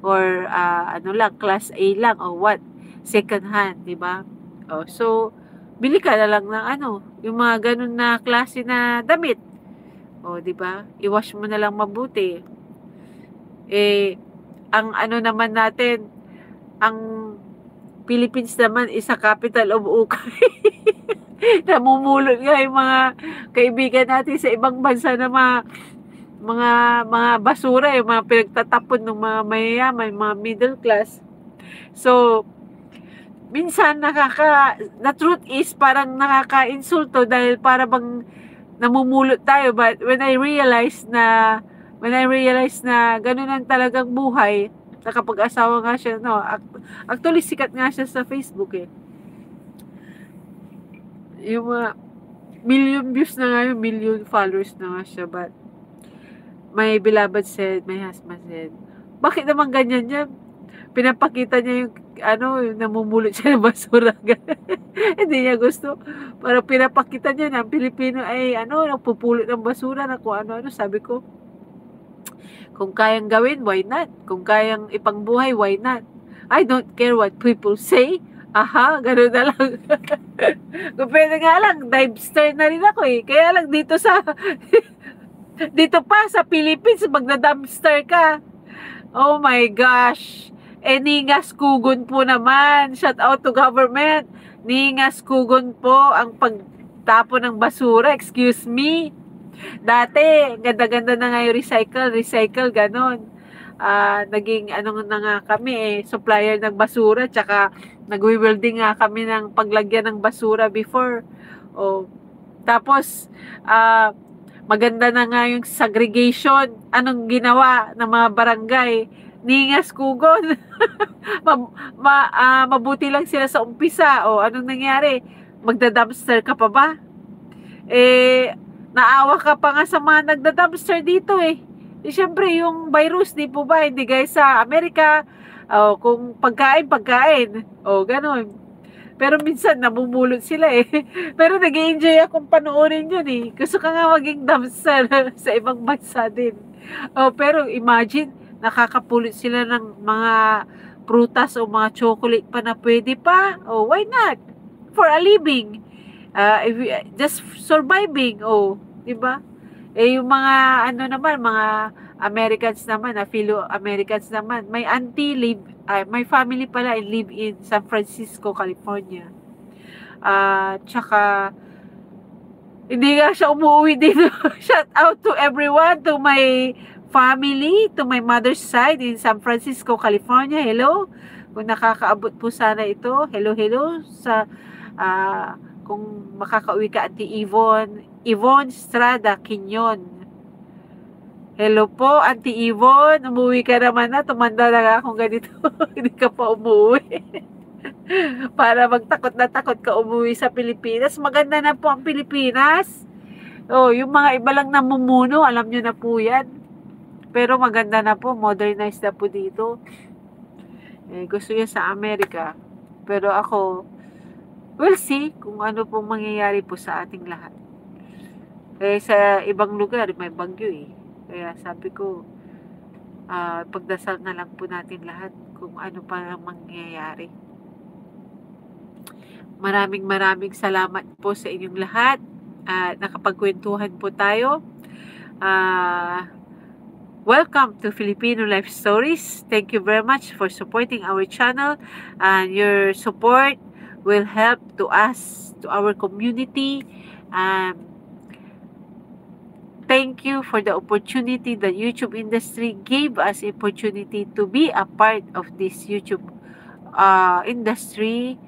or ano lang, class A lang or what, second hand, diba? So, bili ka na lang ng yung mga ganun na klase na damit. Diba? I-wash mo na lang mabuti. Ang naman natin, ang Philippines naman is a capital of ukay. Namumulot nga yung mga kaibigan natin sa ibang bansa na mga basura, yung mga pinagtatapon ng mga mayayaman, mga middle class. So, minsan the truth is parang nakaka-insulto dahil para bang namumulot tayo. But when I realize na ganun ang talagang buhay, nakapag-asawa nga siya, actually sikat nga siya sa Facebook yung mga million views na nga yun, million followers na nga siya. But my beloved said, my husband said, bakit naman ganyan yan? Pinapakita niya yung namumulot siya ng basura. Hindi niya gusto. Para pinapakita niya na ang Pilipino ay nagpupulot ng basura na kung ano-ano. Sabi ko, kung kayang gawin, why not? Kung kayang ipangbuhay, why not? I don't care what people say. Gano'n na lang. Kung pwede nga lang, divester na rin ako Kaya lang dito pa sa Philippines, magna-dumpster ka. Oh my gosh. Ningas Kugon po naman. Shout out to government. Ningas Kugon po ang pagtapon ng basura. Excuse me. Dati, ganda-ganda na nga yung recycle, ganon. Naging na nga kami supplier ng basura, tsaka nagwi-welding nga kami ng paglagyan ng basura before. Tapos maganda na nga yung segregation. Anong ginawa ng mga barangay? Ningas Kugon. Mabuti lang sila sa umpisa. Anong nangyari? Magda-dumpster ka pa ba? Naawa ka pa nga sa mga nagda-dumpster dito Siyempre, yung virus, di po ba? Hindi guys sa Amerika, kung pagkain, ganun. Pero minsan, namumulot sila Pero nag-i-enjoy akong panoorin yun Gusto ka nga maging dumpster sa ibang bansa din. Pero imagine, nakakapulot sila ng mga prutas o mga chocolate pa na pwede pa. Why not? For a living. Just surviving. Diba? Yung mga naman, mga Americans naman, fellow Americans naman, may auntie my family pala live in San Francisco, California. Tsaka hindi nga siya umuwi dito. Shout out to everyone, to my family, to my mother's side in San Francisco, California. Hello. Kung nakakaabot po sana ito, hello sa kung makakauwi ka, Auntie Yvonne Estrada Quinyon. Hello po, Auntie Yvonne. Umuwi ka naman na. Tumanda na akong ganito. Hindi ka pa umuwi. Para magtakot na takot ka umuwi sa Pilipinas. Maganda na po ang Pilipinas. Yung mga iba lang namumuno, alam nyo na po yan. Pero maganda na po. Modernized na po dito. Gusto niya sa Amerika. Pero ako, we'll see kung ano pong mangyayari po sa ating lahat. Sa ibang lugar, may bagyo Kaya sabi ko, pagdasal na lang po natin lahat kung ano pa ang mangyayari. Maraming salamat po sa inyong lahat. Nakapagkwentuhan po tayo. Welcome to Filipino Life Stories. Thank you very much for supporting our channel. And your support will help to us, to our community. Thank you for the opportunity the YouTube industry gave us opportunity to be a part of this YouTube industry,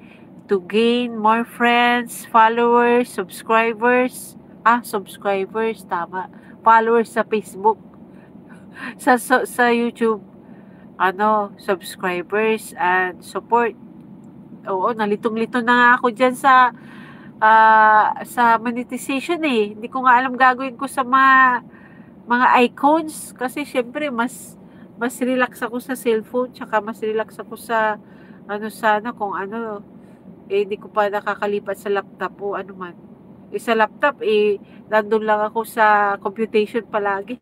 to gain more friends, followers, subscribers. Subscribers, tama. Followers sa Facebook. sa YouTube, subscribers and support. Oo, nalitong-lito na nga ako dyan sa monetization eh. Hindi ko nga alam gagawin ko sa mga icons kasi syempre mas relax ako sa cellphone tsaka mas relax ako sa sana kung hindi ko pa nakakalipat sa laptop o ano man. Sa laptop nandun lang ako sa computation palagi.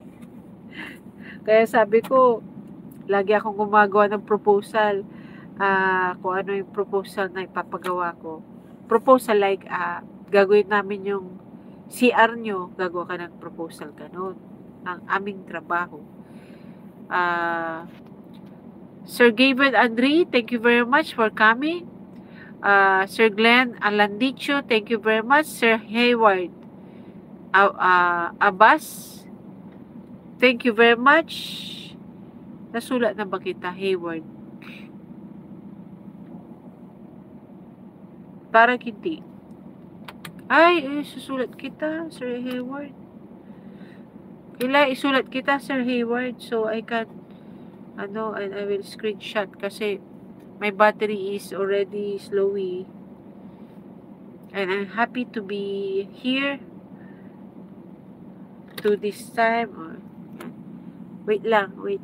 Kaya sabi ko, lagi akong gumagawa ng proposal. Kung ano yung proposal na ipapagawa ko. Proposal like, gagawin namin yung CR nyo, gagawa ka ng proposal ganun. Ang aming trabaho. Sir Gabriel Andre, thank you very much for coming. Sir Glenn Alandicho, thank you very much. Sir Hayward Abbas, thank you very much. Nasulat na ba kita, Hayward? Parang hindi. Ay, susulat kita, Sir Hayward. Kailangan isulat kita, Sir Hayward, so I can, and I will screenshot kasi my battery is already slowy. And I'm happy to be here to this time. Wait lang. Wait.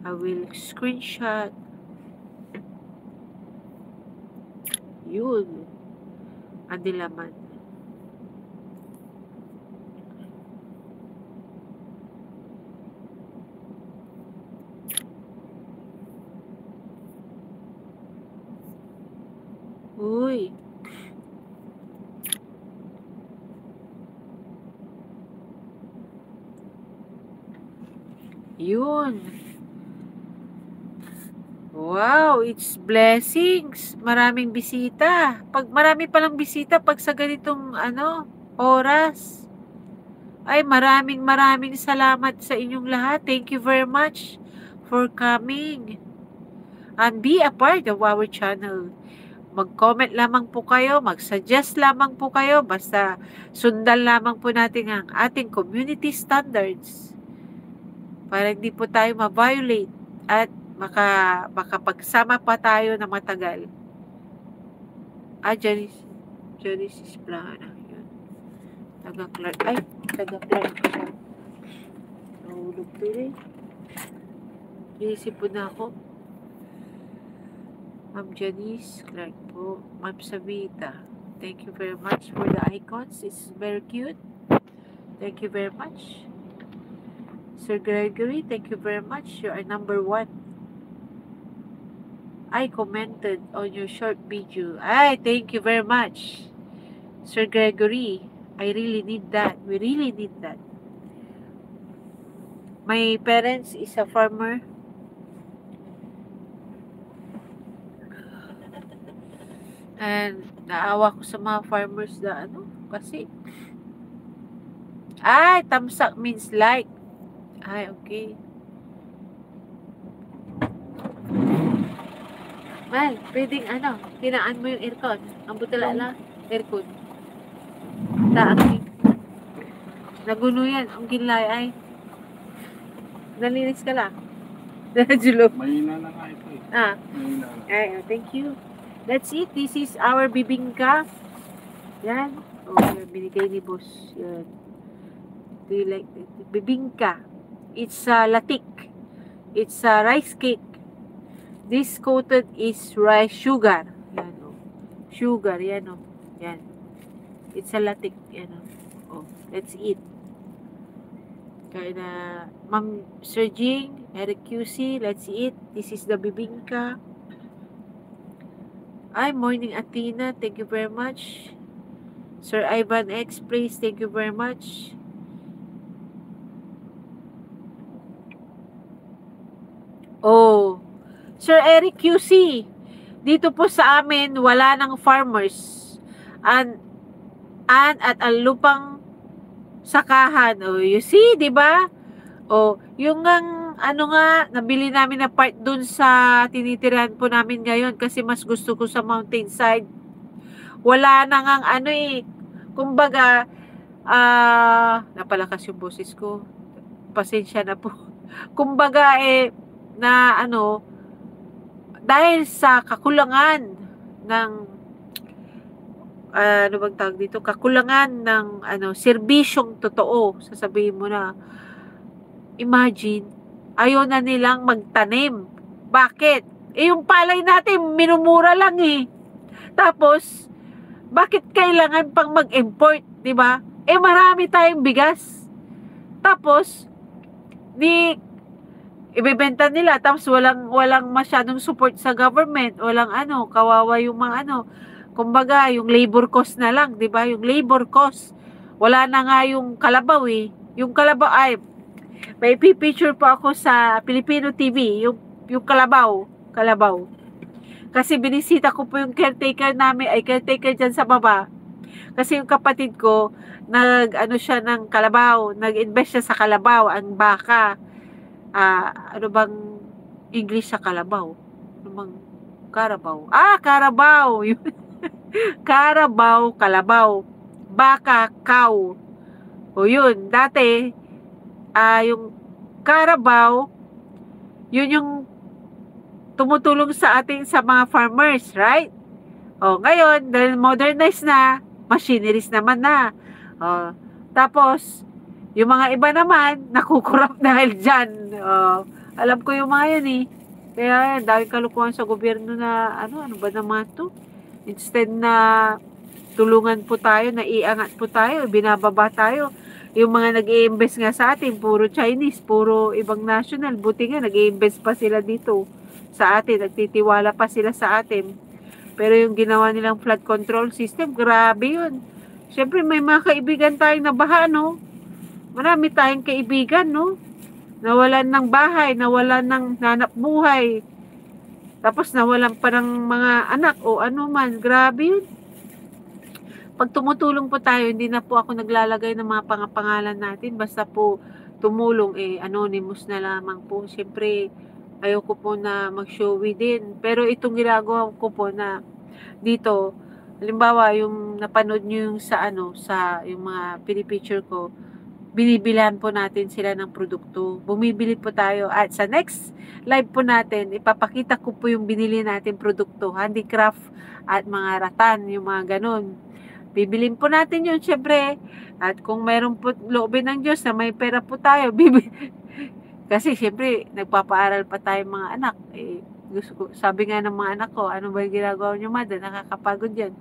I will screenshot. Yun. Ang dilaman. Uy. Yun. Wow, it's blessings. Maraming bisita. Pag marami palang bisita pag sa ganitong oras. Ay, maraming salamat sa inyong lahat. Thank you very much for coming. And be a part of our channel. Mag-comment lamang po kayo, mag-suggest lamang po kayo, basta sundan lamang po natin ang ating community standards para hindi po tayo ma-violate at makapagsama pa tayo na matagal. Genesis Plana. Yun. Taga-Clark. Nahulog to rin. Iisip po na ako. Ma'am Janice Clark po. Ma'am Savita. Thank you very much for the icons. It's very cute. Thank you very much. Sir Gregory, thank you very much. You are number 1. I commented on your short video. Thank you very much. Sir Gregory, I really need that. We really need that. My parents is a farmer. And naawa ko sa mga farmers na kasi tamsak means like. Okay. Mal, pwedeng tinaan mo yung aircon. Ang butala lang, aircon. Taang. Naguno yan. Ang ginlay ay. Nalinis ka lang. Julog. Mahina na nga ito eh. Mahina. Thank you. That's it. This is our bibingka. Yan. Yan. Binigay ni boss. Yan. Do you like it? Bibingka. It's latik. It's rice cake. This coated is rice sugar. Yan sugar. Yan Yan. It's a latik. Yan let's eat. Kaya na Ma'am Sir Jing, Eric QC, let's eat. This is the bibingka. Morning Athena, thank you very much. Sir Ivan X, please, thank you very much. Sir Eric QC, dito po sa amin wala nang farmers. At ang lupang sakahan. You see, 'di ba? Yung nabili namin na part dun sa tinitirahan po namin ngayon kasi mas gusto ko sa mountainside. Wala na ngang kumbaga Napalakas yung boses ko. Pasensya na po. Kumbaga na dahil sa kakulangan ng ano bang tawag dito, kakulangan ng serbisyong totoo, sasabihin mo na, imagine, ayaw na nilang magtanim. Bakit? Yung palay natin, minumura lang eh. Tapos, bakit kailangan pang mag-import, di ba? Marami tayong bigas. Tapos, ibebenta nila, tapos walang masyadong support sa government, walang kawawa yung mga kumbaga, yung labor cost na lang, di ba? Yung labor cost. Wala na nga yung kalabaw eh. Yung kalabaw, may picture po ako sa Filipino TV, yung kalabaw. Kasi binisita ko po yung caretaker namin, caretaker dyan sa baba. Kasi yung kapatid ko, siya ng kalabaw, nag-invest siya sa kalabaw, ang baka. Ano bang English sa kalabaw? Ano bang Carabao? Carabao! Carabao, kalabaw. Baka, cow. O yun, dati, yung Carabao, yun yung tumutulong sa ating sa mga farmers, right? Ngayon, dahil modernized na, machineries naman na. Tapos, yung mga iba naman, nakukurap dahil dyan. Alam ko yung mga yan eh. Kaya, dahil kalukuhan sa gobyerno na, ano ba naman to? Instead na tulungan po tayo, naiangat po tayo, binababa tayo. Yung mga nag-i-invest nga sa atin, puro Chinese, puro ibang national. Buti nga, nag-i-invest pa sila dito sa atin. Nagtitiwala pa sila sa atin. Pero yung ginawa nilang flood control system, grabe yun. Siyempre, may mga kaibigan tayong nabaha, no? Marami tayong kaibigan, no? Nawalan ng bahay, nawalan ng nanap buhay. Tapos nawalan pa ng mga anak o ano man. Grabe yun. Pag tumutulong po tayo, hindi na po ako naglalagay ng mga pangalan natin. Basta po tumulong, anonymous na lamang po. Siyempre, ayoko po na mag-showy din. Pero itong ginagawa ko po na dito, halimbawa, yung napanood nyo yung sa yung mga pinipicture ko, binibilhan po natin sila ng produkto. Bumibili po tayo. At sa next live po natin, ipapakita ko po yung binili natin produkto. Handicraft at mga ratan, yung mga ganun. Bibilin po natin yun, syempre. At kung mayroon po loobin ng Diyos na may pera po tayo, kasi syempre, nagpapaaral pa tayo mga anak. Sabi nga ng mga anak ko, ano ba yung ginagawa nyo, mother? Nakakapagod yan.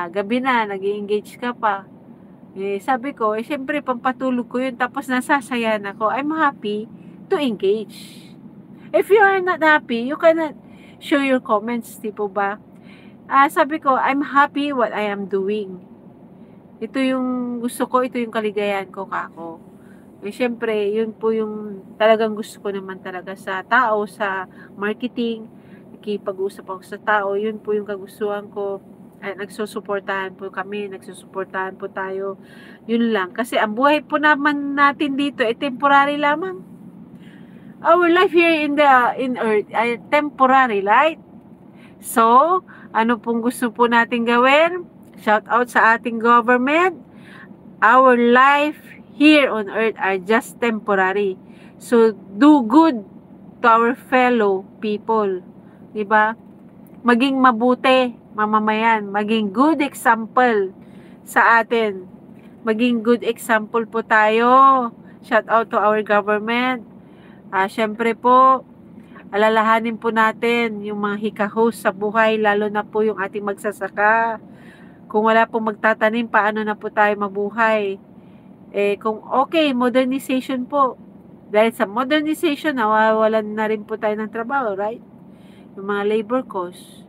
Gabi na, nag-i-engage ka pa. Sabi ko, syempre, pampatulog ko yun. Tapos nasasayahan ako. I'm happy to engage. If you are not happy, you cannot show your comments, di po ba? Sabi ko, I'm happy what I am doing. Ito yung gusto ko, ito yung kaligayahan ko, kako. Syempre, yun po yung talagang gusto ko naman talaga sa tao, sa marketing. Nakipag-usap ako sa tao, yun po yung kagustuhan ko. Nagsusuportahan po kami, nagsusuportahan po tayo. Yun lang. Kasi ang buhay po naman natin dito ay temporary lamang. Our life here in earth ay temporary, right? So, ano pong gusto po natin gawin? Shout out sa ating government. Our life here on earth are just temporary. So, do good to our fellow people. Diba? Maging mabuti, mamamayan. Maging good example sa atin. Maging good example po tayo. Shout out to our government. Syempre po, alalahanin po natin yung mga hikahos sa buhay, lalo na po yung ating magsasaka. Kung wala pong magtatanim, paano na po tayo mabuhay? Kung okay, modernization po. Dahil sa modernization, nawawalan na rin po tayo ng trabaho, right? Yung mga labor cost.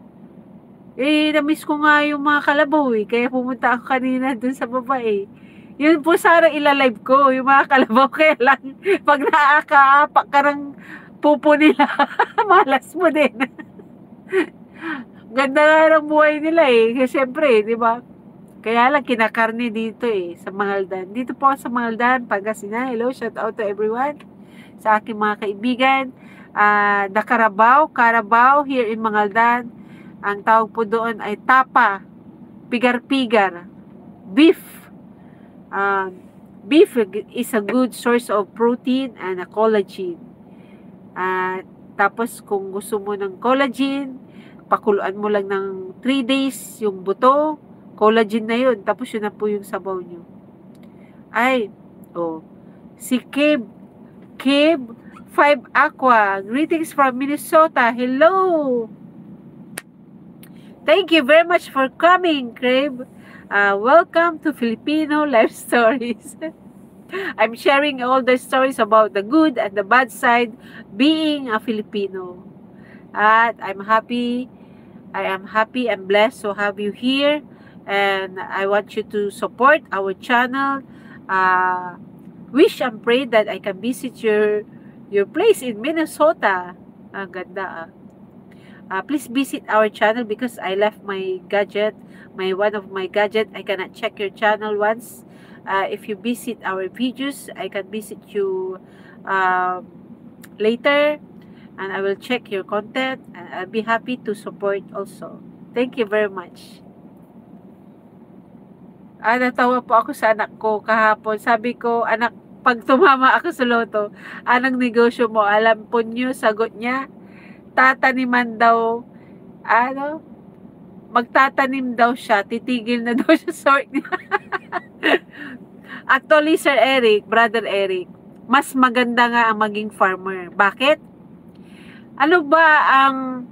Na-miss ko nga yung mga kalabaw kaya pumunta ako kanina dun sa baba Yun po sana ilalive ko, yung mga kalabaw. Kaya lang, pag naakaapak ka ng pupo nila, malas mo din. Ganda nga ng buhay nila Kasi syempre, di ba? Kaya lang kinakarne dito sa Mangaldan. Dito po sa Mangaldan, Pangasinan. Hello, shout out to everyone. Sa aking mga kaibigan. The Carabao here in Mangaldan. Ang tawag po doon ay tapa, pigar-pigar, beef. Beef is a good source of protein and a collagen. Tapos kung gusto mo ng collagen, pakuluan mo lang ng 3 days yung buto, collagen na yun. Tapos yun na po yung sabaw nyo. Ay, si Cave 5 Aqua. Greetings from Minnesota. Hello! Thank you very much for coming, Cave. Welcome to Filipino Life Stories. I'm sharing all the stories about the good and the bad side being a Filipino. At I am happy and blessed to have you here. And I want you to support our channel. Wish and pray that I can visit your place in Minnesota. Ang ganda. Please visit our channel because I left my gadget, one of my gadget. I cannot check your channel once. If you visit our videos, I can visit you later, and I will check your content, and I'll be happy to support also. Thank you very much. Natawa po ako sa anak ko kahapon. Sabi ko, anak, pag tumama ako sa loto, anong negosyo mo? Alam po niyo, sagot niya, tataniman daw, magtatanim daw siya, titigil na daw siya sa work niya. Actually, Sir Eric, Brother Eric, mas maganda nga ang maging farmer. Bakit? Ano ba ang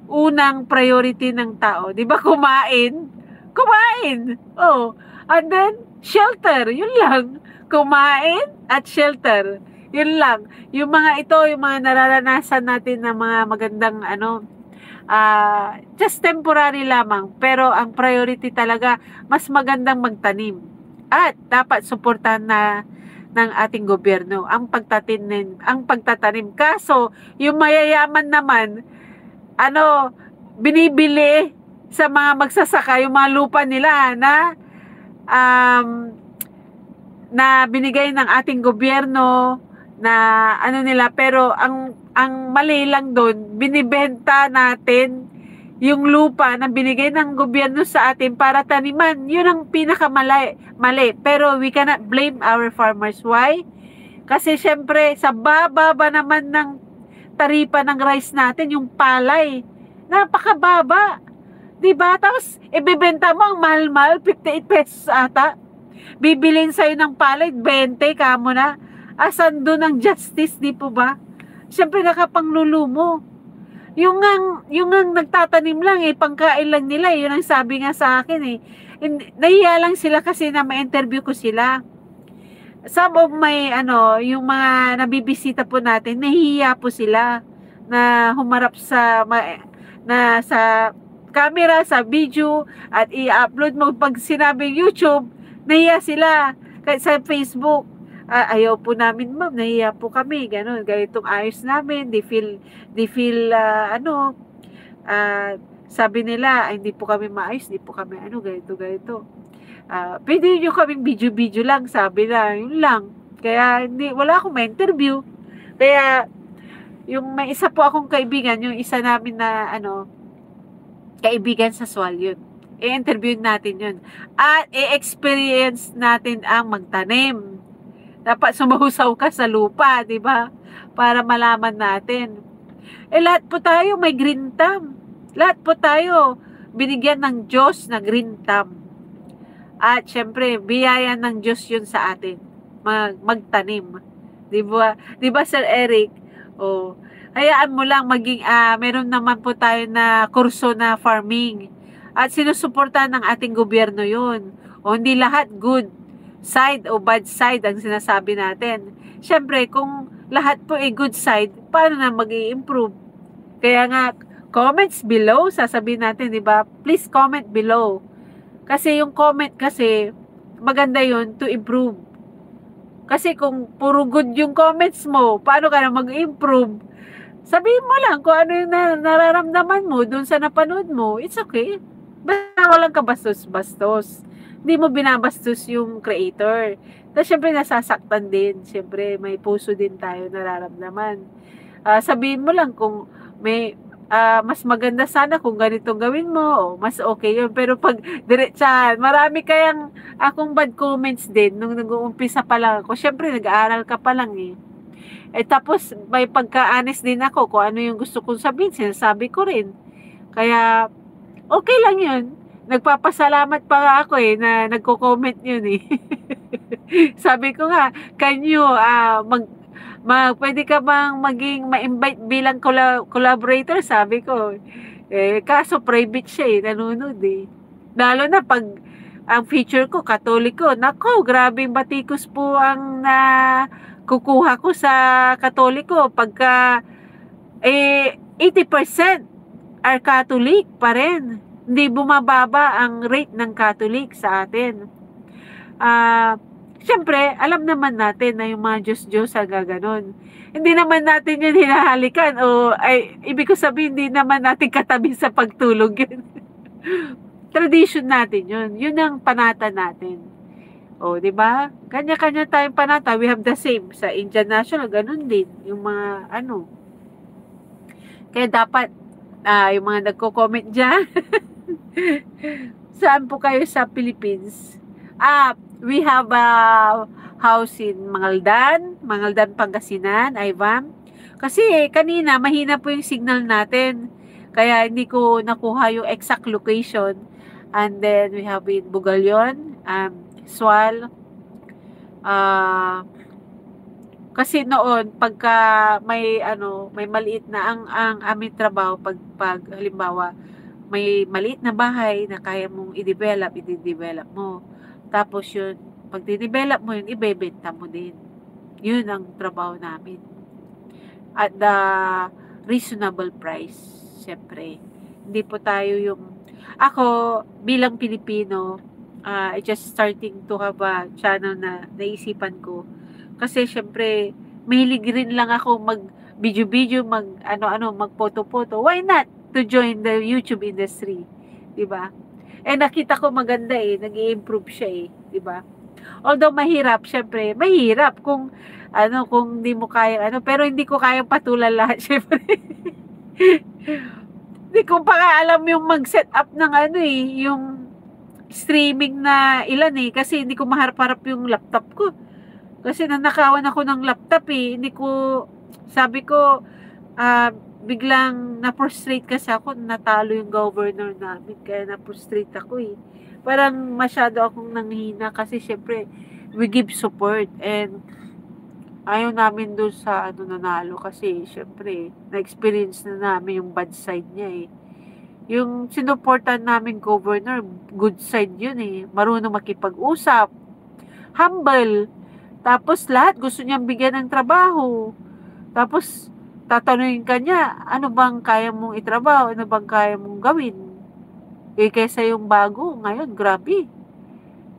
unang priority ng tao? Di ba kumain? Kumain! And then, shelter. Yun lang. Kumain at shelter. Yun lang. Yung mga nararanasan natin na mga magandang just temporary lamang. Pero ang priority talaga, mas magandang magtanim. At dapat suportahan na ng ating gobyerno ang pagtatanim. Kaso, yung mayayaman naman, binibili sa mga magsasaka yung mga lupa nila na binigay ng ating gobyerno na nila, pero ang mali lang doon, binibenta natin yung lupa na binigay ng gobyerno sa atin para taniman. Yun ang pinakamali. Pero we cannot blame our farmers. Why? Kasi syempre, sa baba naman ng taripa ng rice natin, yung palay, napakababa. Diba? Tapos, ibibenta mo ang mahal-mahal, 58 pesos ata. Bibilin sa'yo ng palay, 20, kamo na. Asan doon ang justice, di po ba? Syempre, nakapanglulu mo. Yung ang nagtatanim lang, pangkain lang nila. Yun ang sabi nga sa akin nahiya lang sila kasi na ma-interview ko sila. Some of my, yung mga nabibisita po natin, nahiya po sila na humarap sa camera, sa video, at i-upload mo. Pag sinabing YouTube, nahiya sila. Kahit sa Facebook, ayaw po namin, ma'am, nahiya po kami, gano'n, ganitong ayos namin, they feel, sabi nila, hindi po kami maayos, hindi po kami, ganito. Pwede nyo kaming video lang, sabi na, yun lang. Kaya, wala akong ma-interview. Kaya, yung may isa po akong kaibigan, yung isa namin na, kaibigan sa SWAL yun. I-interview natin yun. At i-experience natin ang magtanim. Dapat sumahusaw ka sa lupa, di ba? Para malaman natin. Lahat po tayo may green thumb. Lahat po tayo binigyan ng Diyos na green thumb. At syempre, biyaya ng Diyos yun sa atin. Magtanim. Di ba? Di ba, Sir Eric? Hayaan mo lang maging, meron naman po tayo na kurso na farming. At sinusuportahan ng ating gobyerno yun. Hindi lahat good side o bad side ang sinasabi natin. Siyempre, kung lahat po good side, paano na mag-i-improve? Kaya nga, comments below, sasabihin natin, di ba? Please comment below. Kasi yung comment kasi, maganda yun to improve. Kasi kung puro good yung comments mo, paano ka na mag-improve? Sabihin mo lang kung ano yung nararamdaman mo dun sa napanood mo. It's okay. Basta walang kabastos-bastos. Hindi mo binabastos yung creator. Tapos syempre nasasaktan din. Syempre may puso din tayo nararamdaman. Sabihin mo lang kung may mas maganda sana kung ganito gawin mo, o mas okay yun. Pero pag diretsahan, marami kayang akong bad comments din nung nag-uumpisa pa lang ako. Syempre, nag-aaral ka pa lang eh. Tapos may pagka-honest din ako kung ano yung gusto kong sabihin, sinasabi ko rin. Kaya, okay lang yun. Nagpapasalamat pa nga ako eh, na nagko-comment yun eh. Sabi ko nga, can you, pwede ka bang ma-invite bilang collaborator? Sabi ko. Kaso private siya eh, nanonood eh. Lalo na pag ang feature ko, Katoliko. Nako, grabing batikos po ang kukuha ko sa Katoliko. Pagka 80% are Catholic pa rin. Hindi bumababa ang rate ng Catholic sa atin. Siyempre, alam naman natin na yung mga Diyos-Diyos gaganon. Hindi naman natin yun hinahalikan o ibig ko sabihin, hindi naman natin katabi sa pagtulog yun. Tradition natin yun. Yun ang panata natin. O, di ba? Kanya-kanya tayong panata. We have the same. Sa Indian National, ganun din. Yung mga Kaya dapat, yung mga nagko-comment dyan, saan po kayo sa Philippines? We have a house in Mangaldan, Pangasinan, Ivan. Kasi kanina, mahina po yung signal natin. Kaya hindi ko nakuha yung exact location. And then, we have in Bugalyon, Sual. Kasi noon, pagka may maliit na ang aming trabaho, pag halimbawa, may maliit na bahay na kaya mong i-develop mo. Tapos yun, pag di-develop mo yun, ibebenta mo din. Yun ang trabaho namin. At the reasonable price, syempre. Hindi po tayo ako, bilang Pilipino, I just starting to have a channel na naisipan ko. Kasi syempre, mahilig rin lang ako mag-video-video, mag-photo-photo. Why not to join the YouTube industry? Diba? Nakita ko maganda nag-i-improve siya di ba? Although mahirap, syempre, mahirap kung hindi mo kaya pero hindi ko kayang patulan lahat, syempre. Hindi ko pa nga alam yung mag-set up ng yung streaming na ilan kasi hindi ko maharap-harap yung laptop ko. Kasi nanakawan ako ng laptop hindi ko, sabi ko, biglang na-frustrate kasi ako, natalo yung governor namin, kaya na-frustrate ako Parang masyado akong nanghina kasi syempre, we give support and ayaw namin doon sa nanalo kasi syempre, na-experience na namin yung bad side niya Yung sinuportan namin governor, good side yun marunong makipag-usap, humble, tapos lahat gusto niyang bigyan ng trabaho, tapos tatanungin ka niya, ano bang kaya mong itrabaho? Ano bang kaya mong gawin? Kaysa yung bago, ngayon, grabe.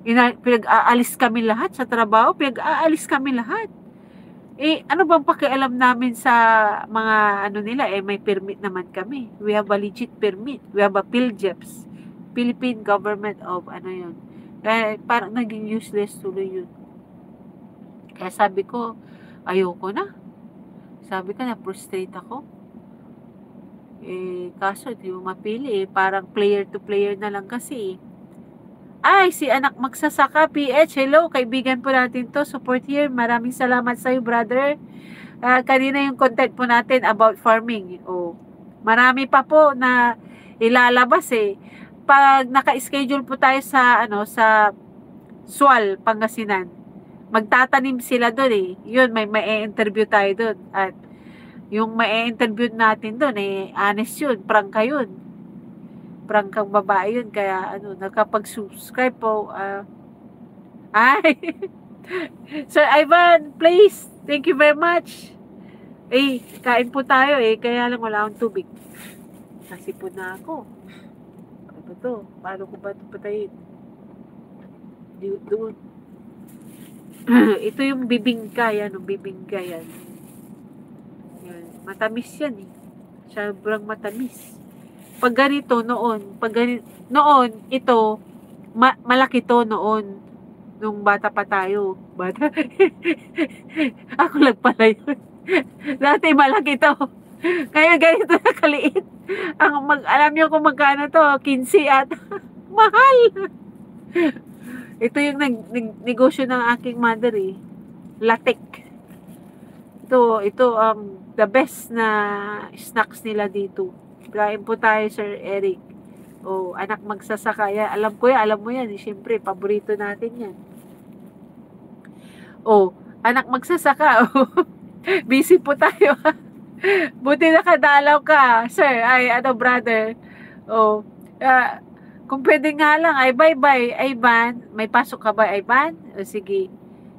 Pinag-aalis kami lahat sa trabaho, pinag-aalis kami lahat. Ano bang pakialam namin sa mga nila? May permit naman kami. We have a legit permit. We have a PhilJeps. Philippine Government of yun. Parang naging useless tuloy yun. Kaya sabi ko, ayoko na. Sabi ko, na-frustrate ako. Kaso, di mo mapili Parang player to player na lang kasi Ay, si anak magsasaka, PH. Hello, kaibigan po natin to. Support here. Maraming salamat sa iyo, brother. Kanina yung content po natin about farming. Marami pa po na ilalabas Pag naka-schedule po tayo sa, sa Sual, Pangasinan, magtatanim sila doon Yun, may interview tayo doon. At yung may interview natin doon honest yun, prangka yun. Prangkang babae yun. Kaya nakapag-subscribe po. Sir Ivan, please. Thank you very much. Kain po tayo Kaya lang wala akong tubig. Kasi po na ako. Ano to? Paano ko ba ito patayin? Doon. Ito yung bibingka yan. Bibingka yan. Matamis yan Sobrang matamis. Pag ganito noon, ito, malaki to noon. Nung bata pa tayo. Bata. Ako lang pala yun. Dati malaki to. Kaya ganito na kaliit. Alam niyo kung magkano to? 15 at mahal. Ito yung negosyo ng aking mother eh. Latik. Ito ang the best na snacks nila dito. Kain po tayo, Sir Eric. Oh, anak magsasaka. Yan. Alam ko yan, alam mo yan. Siyempre, paborito natin yan. Oh, anak magsasaka. Oh, busy po tayo. Buti nakadalaw ka, sir. Ay, brother. Oh, kung pwede nga lang, ay bye-bye, Ivan. May pasok ka ba, Ivan? O, sige.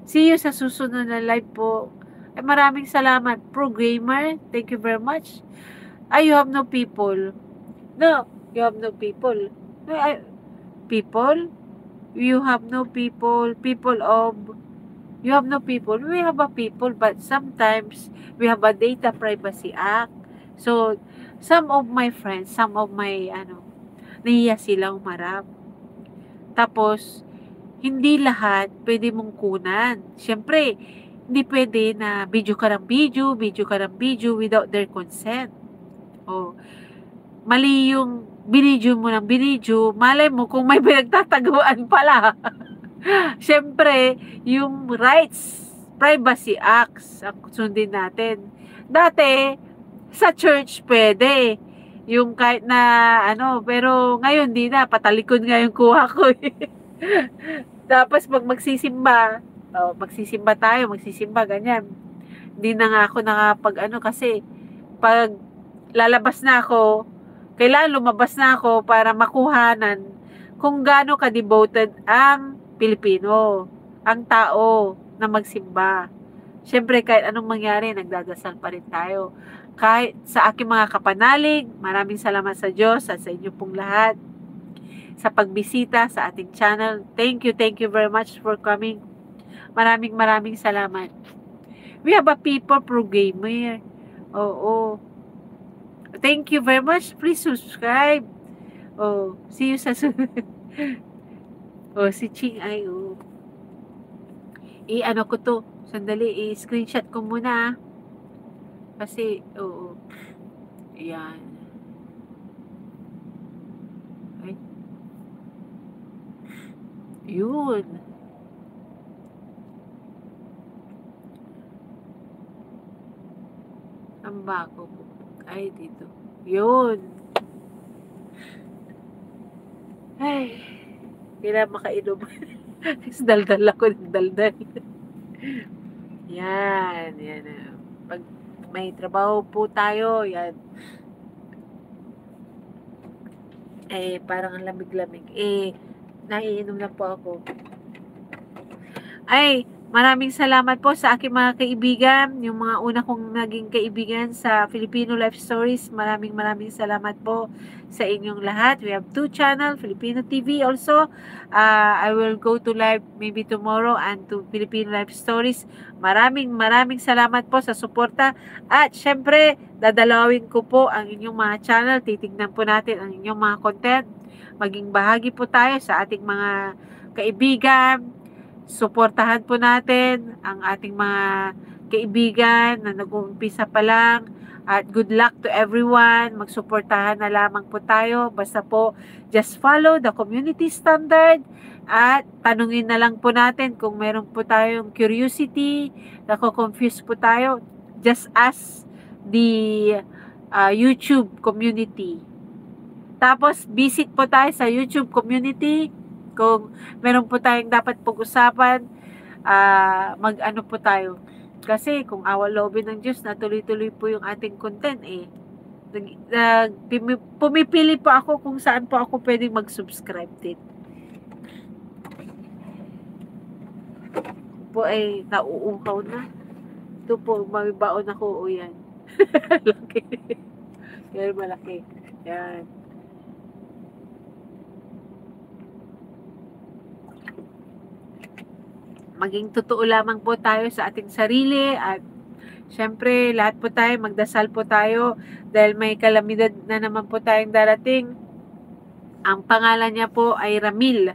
See you sa susunod na live po. Ay, maraming salamat. Pro Gamer, thank you very much. Ay, you have no people. No, you have no people. People? You have no people. People of... You have no people. We have a people, but sometimes we have a data privacy act. So, some of my friends, some of my, nahiya silang umarap. Tapos, hindi lahat pwede mong kunan. Siyempre, hindi pwede na video ka ng video without their consent. Oh, mali yung binidyo mo ng binidyo, malay mo kung may pinagtataguan pala. Siyempre, yung rights, privacy acts, ang sundin natin. Dati, sa church pwede. Yung kahit na, pero ngayon di na, patalikod nga yung kuha ko. Tapos pag magsisimba tayo, ganyan. Hindi na nga ako nakapag kasi pag lalabas na ako, kailangan lumabas na ako para makuhanan kung gaano ka-devoted ang Pilipino, ang tao na magsimba. Siyempre, kahit anong mangyari, nagdadasal pa rin tayo. Kahit sa aking mga kapanalig, maraming salamat sa Diyos at sa inyo pong lahat sa pagbisita sa ating channel. Thank you very much for coming. Maraming salamat. We have a people pro gamer. Oo. Thank you very much. Please subscribe. Oh, see you sa sunod. Oh, si Ching ay, oh. Ko to. Sandali, screenshot ko muna. Kasi, oo. Ayan. Ay. Yun. Ang bako ko. Ay, dito. Yun. Ay. Kailangan makainom. Daldal ako. Daldal. Yan. Pag may trabaho po tayo, yan. Parang ang lamig-lamig. Naiinom na po ako. Ay, maraming salamat po sa aking mga kaibigan. Yung mga una kong naging kaibigan sa Filipino Life Stories. Maraming salamat po sa inyong lahat. We have 2 channel, Filipino TV also. I will go to live maybe tomorrow and to Filipino Life Stories. Maraming salamat po sa suporta. At syempre, dadalawin ko po ang inyong mga channel. Titignan po natin ang inyong mga content. Maging bahagi po tayo sa ating mga kaibigan. Suportahan po natin ang ating mga kaibigan na nag-uumpisa pa lang. At good luck to everyone. Magsuportahan na lamang po tayo. Basta po, just follow the community standard. At tanungin na lang po natin kung meron po tayong curiosity, nako-confuse po tayo. Just ask the YouTube community. Tapos, visit po tayo sa YouTube community. Kung meron po tayong dapat pag-usapan, mag-ano po tayo. Kasi kung awa-loobin ng Diyos na tuloy-tuloy po yung ating content pumipili po ako kung saan po ako pwedeng mag-subscribe din. Po ay nauuhaw na. Ito po, may baon ako. O yan. Laki. Yan, malaki. Yan. Maging totoo lamang po tayo sa ating sarili at syempre lahat po tayo magdasal po tayo dahil may kalamidad na naman po tayong darating. Ang pangalan niya po ay Ramil.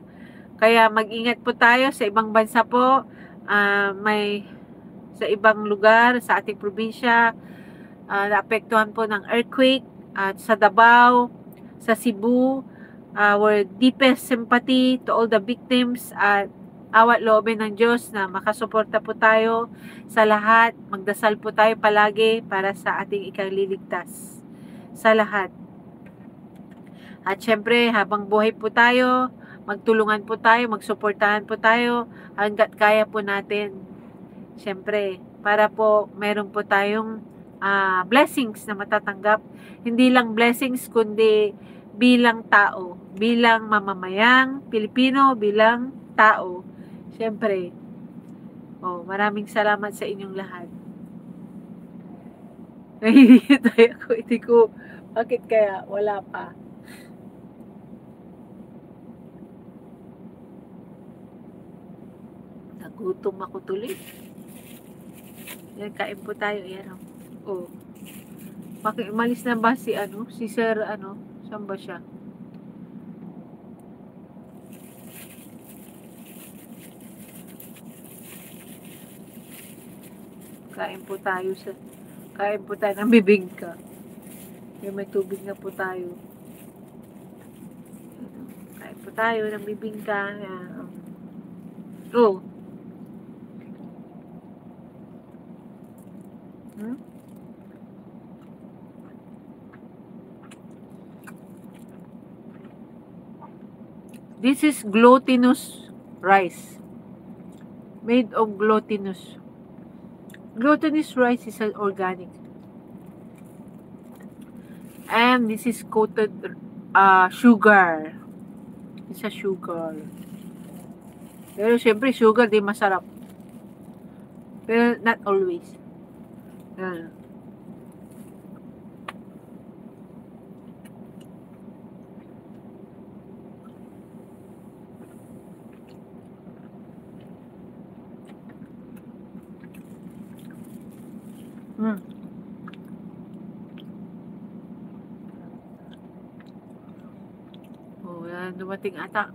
Kaya mag-ingat po tayo sa ibang bansa po, may sa ibang lugar sa ating probinsya. naapektuhan po ng earthquake at sa Davao, sa Cebu. Our deepest sympathy to all the victims at awat loobin ng Diyos na makasuporta po tayo sa lahat. Magdasal po tayo palagi para sa ating ikaliligtas sa lahat. At syempre, habang buhay po tayo, magtulungan po tayo, magsuportahan po tayo hanggat kaya po natin. Syempre, para po meron po tayong blessings na matatanggap. Hindi lang blessings, kundi bilang tao, bilang mamamayang Pilipino, bilang tao. Syempre, maraming salamat sa inyong lahat. Nahihiya tayo ako, hindi ko, bakit kaya wala pa? Nagutom ako tuloy. Yan, kain po tayo. Yan. Bakit umalis na ba si Sir saan ba siya? Kain po tayo ng bibingka. May tubig na po tayo. Kain po tayo ng bibingka. This is glutinous rice. Made of glutinous. Glutinous rice is an organic. And this is coated sugar. It's a sugar. Pero syempre sugar di masarap. Pero not always. Dumating ata.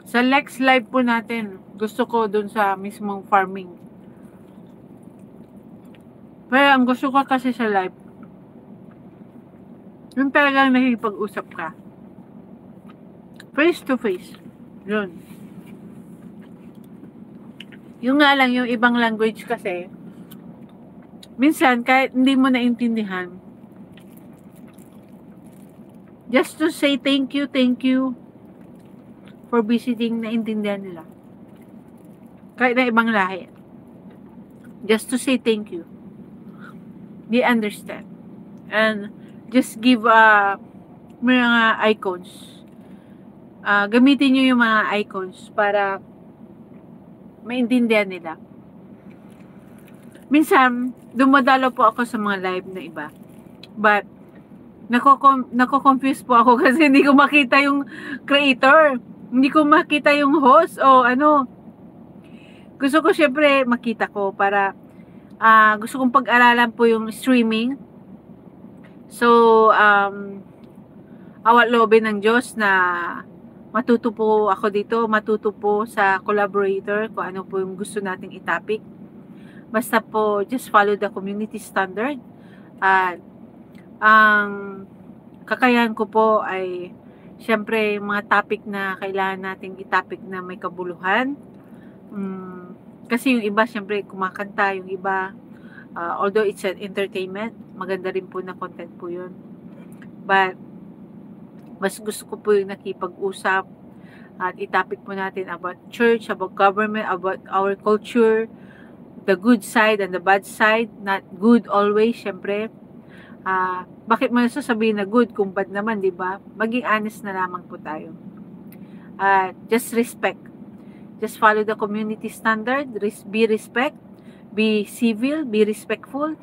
Sa next live po natin, gusto ko dun sa mismong farming. Pero ang gusto ko kasi sa live, yung talagang nakikipag-usap ka. Face to face. Yun. Yung nga lang, yung ibang language kasi, minsan, kahit hindi mo naintindihan, just to say thank you for visiting, naintindihan nila. Kahit na ibang lahi. Just to say thank you. They understand. And just give mga icons. Gamitin nyo yung mga icons para maintindihan nila. Minsan, dumadalo po ako sa mga live na iba. But, nako-confuse po ako kasi hindi ko makita yung creator. Hindi ko makita yung host o Gusto ko syempre makita ko para gusto kong pag-aralan po yung streaming. So, awat loobin ng Diyos na matuto po ako dito, matuto po sa collaborator kung ano po yung gusto nating i-topic. Basta po, just follow the community standard. At ang kakayahan ko po ay syempre mga topic na kailangan nating i-topic na may kabuluhan. Kasi yung iba syempre kumakanta, yung iba although it's an entertainment, maganda rin po na content po yun. But mas gusto ko po yung nakipag-usap at i-topic po natin about church, about government, about our culture, the good side and the bad side. Not good always, syempre. Bakit mo nasasabihin na good kung bad naman, di ba? Maging honest na lamang po tayo. Just respect. Just follow the community standard. Be respect. Be civil. Be respectful.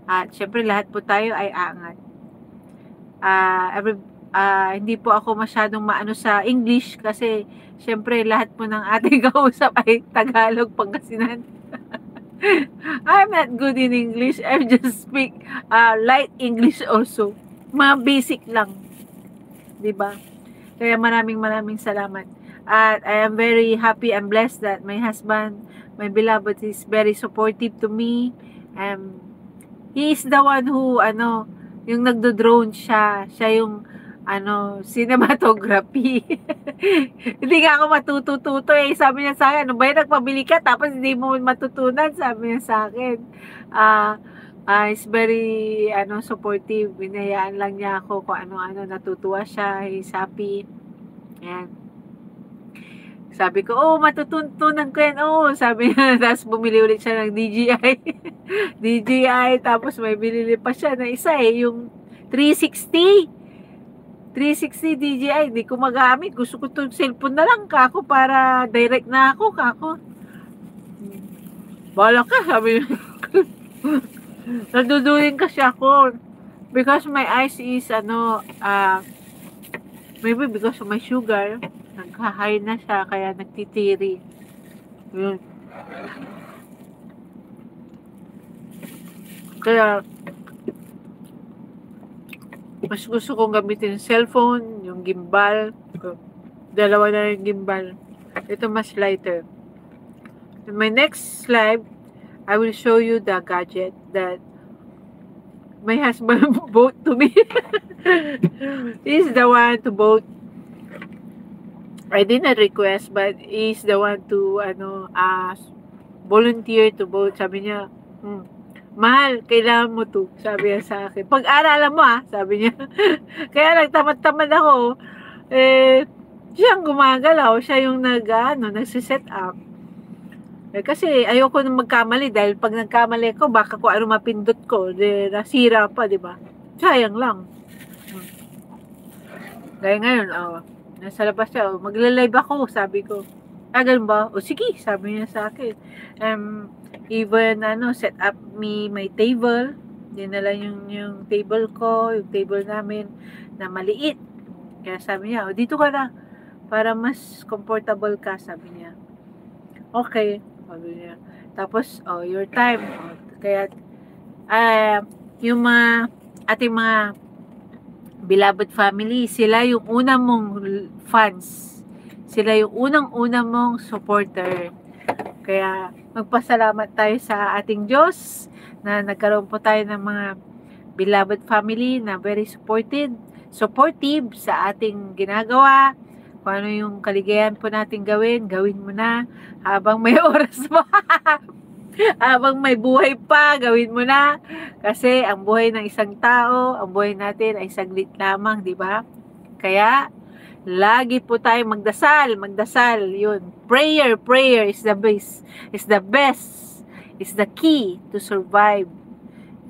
At syempre lahat po tayo ay aangat. hindi po ako masyadong maano sa English kasi syempre lahat po ng ating kausap ay Tagalog, Pangasinan. I'm not good in English. I just speak light English also. Mga basic lang, 'di ba? Kaya maraming salamat. At I am very happy and blessed that my husband, my beloved, is very supportive to me. He is the one who, yung nagdo-drone siya. Siya yung, cinematography. Hindi nga ako matututo eh. Sabi niya sa akin, ano ba yun, nagpabili ka, tapos hindi mo matutunan, sabi niya sa akin. He's very, supportive. Binayaan lang niya ako kung ano-ano, natutuwa siya. He's happy. Ayan. Sabi ko, matutunan ko yan. Sabi niya, tapos bumili ulit siya ng DJI. DJI, tapos may binili pa siya na isa yung 360. 360 DJI, hindi ko magamit. Gusto ko itong cellphone na lang kako para direct na ako kako. Bala ka, sabi niya. Naduduling kasi ako. Because my eyes is, maybe because of my sugar, nagka-high na siya, kaya nagtitiri. Yun. Kaya, mas gusto kong gamitin yung cellphone, yung gimbal. Dalawa na yung gimbal. Ito mas lighter. In my next slide, I will show you the gadget that my husband bought to me. He's the one to bought. I didn't request, but he's the one to volunteer to vote. Sabi niya, mahal, kailangan mo to. Sabi niya sa akin. Pag-aralan mo sabi niya. Kaya nagtamad-tamad ako. Siyang gumagalaw. Siya yung nagsiset up. Kasi ayoko nang magkamali dahil pag nagkamali ko, baka kung ano mapindot ko, nasira pa, di ba? Sayang lang. Dahil ngayon, nasa labas siya, magla-live ako, sabi ko. Ganun ba? Sige, sabi niya sa akin. Even, set up me my table. Dinala yung table ko, yung table namin na maliit. Kaya sabi niya, dito ka na, para mas comfortable ka, sabi niya. Okay, sabi niya. Tapos, your time. Kaya, yung ating mga beloved family, sila yung unang mong fans. Sila yung unang-una mong supporter. Kaya magpasalamat tayo sa ating Diyos na nagkaroon po tayo ng mga beloved family na very supportive sa ating ginagawa. Kung ano yung kaligayahan po natin gawin mo na habang may oras pa. Habang may buhay pa, gawin mo na. Kasi ang buhay ng isang tao, ang buhay natin ay saglit lamang, di ba? Kaya, lagi po tayo magdasal. Yun. Prayer is the best. Is the key to survive.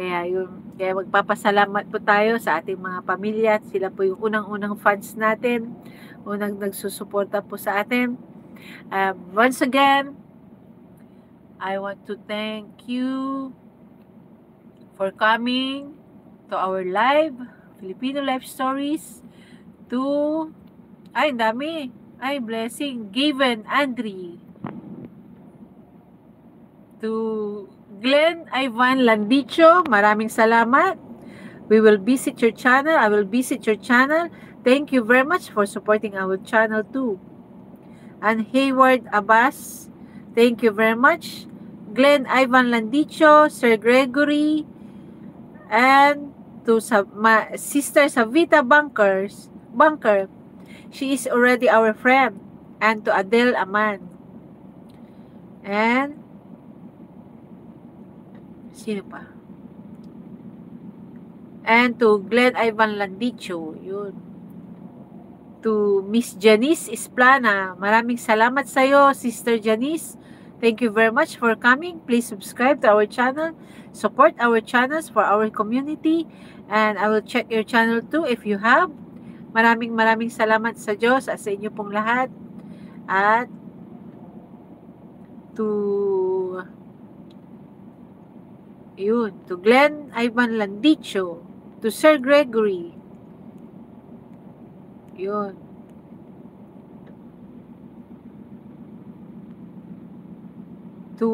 Kaya yun. Kaya magpapasalamat po tayo sa ating mga pamilya. Sila po yung unang-unang fans natin. Unang nagsusuporta po sa atin. Once again, I want to thank you for coming to our live, Filipino Life Stories, to, dami, blessing, Given Andri, to Glenn Ivan Landicho, maraming salamat. We will visit your channel, I will visit your channel. Thank you very much for supporting our channel too. And Hayward Abbas, thank you very much. Glenn Ivan Landicho, Sir Gregory, and to Sister Savita Bunker, she is already our friend, and to Adele Aman, and sino pa? And to Glenn Ivan Landicho, yun. To Miss Janice Isplana, maraming salamat sa iyo, Sister Janice. Thank you very much for coming. Please subscribe to our channel. Support our channels for our community. And I will check your channel too if you have. Maraming salamat sa Diyos at sa inyo pong lahat. At to Glenn Ivan Landicho, to Sir Gregory, Yun. To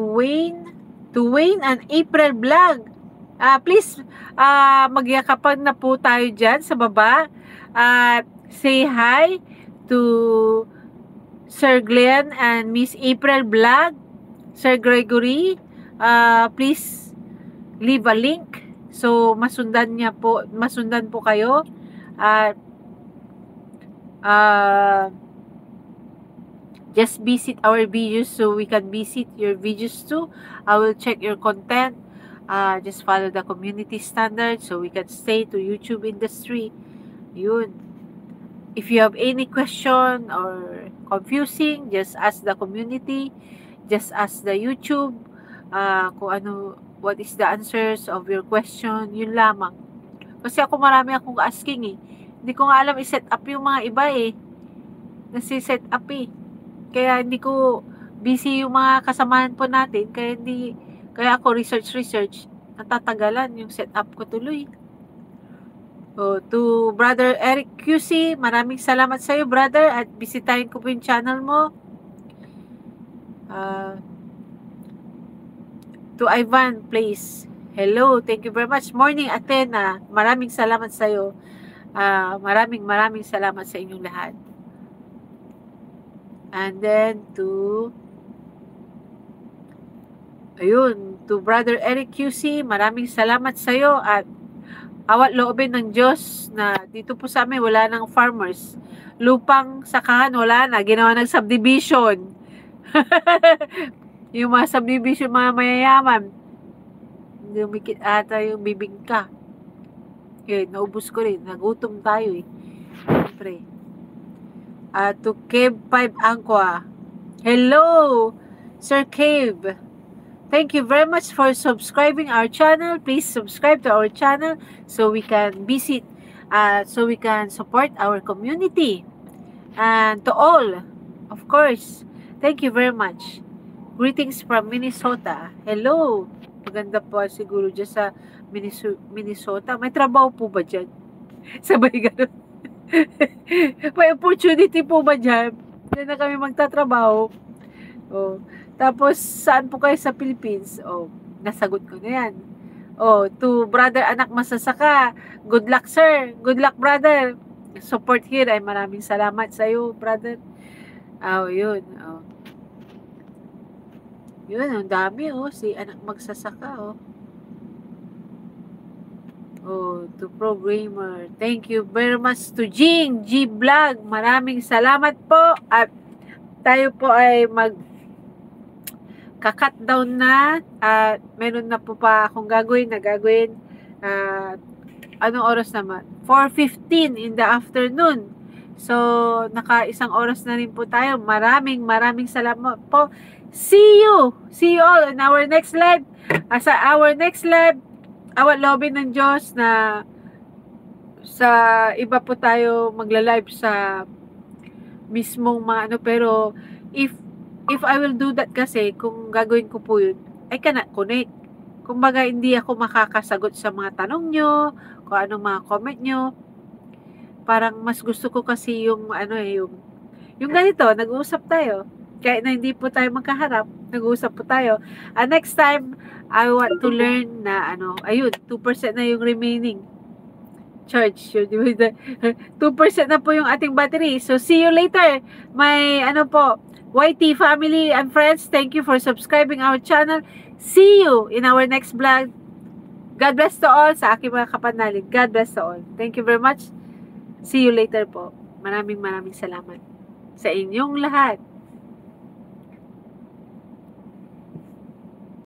Wayne and April Vlog. Please, magyakapan na po tayo dyan sa baba. Say hi to Sir Glenn and Miss April Vlog. Sir Gregory, please leave a link. So, masundan po kayo. Just visit our videos so we can visit your videos too. I will check your content. Just follow the community standards so we can stay to YouTube industry. Yun. If you have any question or confusing, just ask the community. Just ask the YouTube. What is the answers of your question. Yun lamang. Kasi marami akong asking eh. Hindi ko nga alam i-set up yung mga iba eh. Nasi-set up eh. Kaya hindi ko busy yung mga kasamahan po natin. Kaya ako research. Natatagalan yung setup ko tuloy. To Brother Eric QC, maraming salamat sa iyo, brother. At bisitahin ko po yung channel mo. To Ivan, please. Hello, thank you very much. Morning, Athena. Maraming salamat sa iyo. Maraming salamat sa inyong lahat. And then to Brother Eric QC, maraming salamat sa iyo at awat loobin ng Diyos na dito po sa amin wala nang farmers. Lupang sakahan wala na, ginawa ng subdivision. Yung mga subdivision, mga mayayaman. Lumikit ata yung bibingka. Naubos ko rin. Nagutom tayo eh. Siyempre. To Cave 5 Angkwa. Hello, Sir Cave. Thank you very much for subscribing our channel. Please subscribe to our channel so we can visit, so we can support our community. And to all, of course, thank you very much. Greetings from Minnesota. Hello. Maganda po siguro dyan sa Minnesota. May trabaho po ba dyan? Sabay ganun. May opportunity po ba dyan? Diyan na kami magtatrabaho. Tapos, saan po kayo sa Philippines? Nasagot ko na yan. To Brother Anak Masasaka, good luck, sir. Good luck, brother. Support here. Ay, maraming salamat sa iyo, brother. Yun. Yun, ang dami, si Anak Magsasaka, to Programmer. Thank you very much to G Vlog. Maraming salamat po. At tayo po ay kakat down na. At meron na po pa akong gagawin. Anong oras naman? 4:15 in the afternoon. So, naka-isang oras na rin po tayo. Maraming salamat po. See you all in our next live. Sa our next live, awat loobin ng Diyos na sa iba po tayo magla-live sa mismong mga pero if I will do that kasi, kung gagawin ko po yun, I cannot connect. Kumbaga, hindi ako makakasagot sa mga tanong nyo, kung anong mga comment nyo. Parang mas gusto ko kasi yung yung ganito, nag-uusap tayo. Kahit na hindi po tayo magkaharap, nag-uusap po tayo. Next time, I want to learn na 2% na yung remaining charge. 2% na po yung ating battery. So, see you later. May YT family and friends, thank you for subscribing our channel. See you in our next vlog. God bless to all sa aking mga kapanalig. God bless to all. Thank you very much. See you later po. Maraming salamat sa inyong lahat.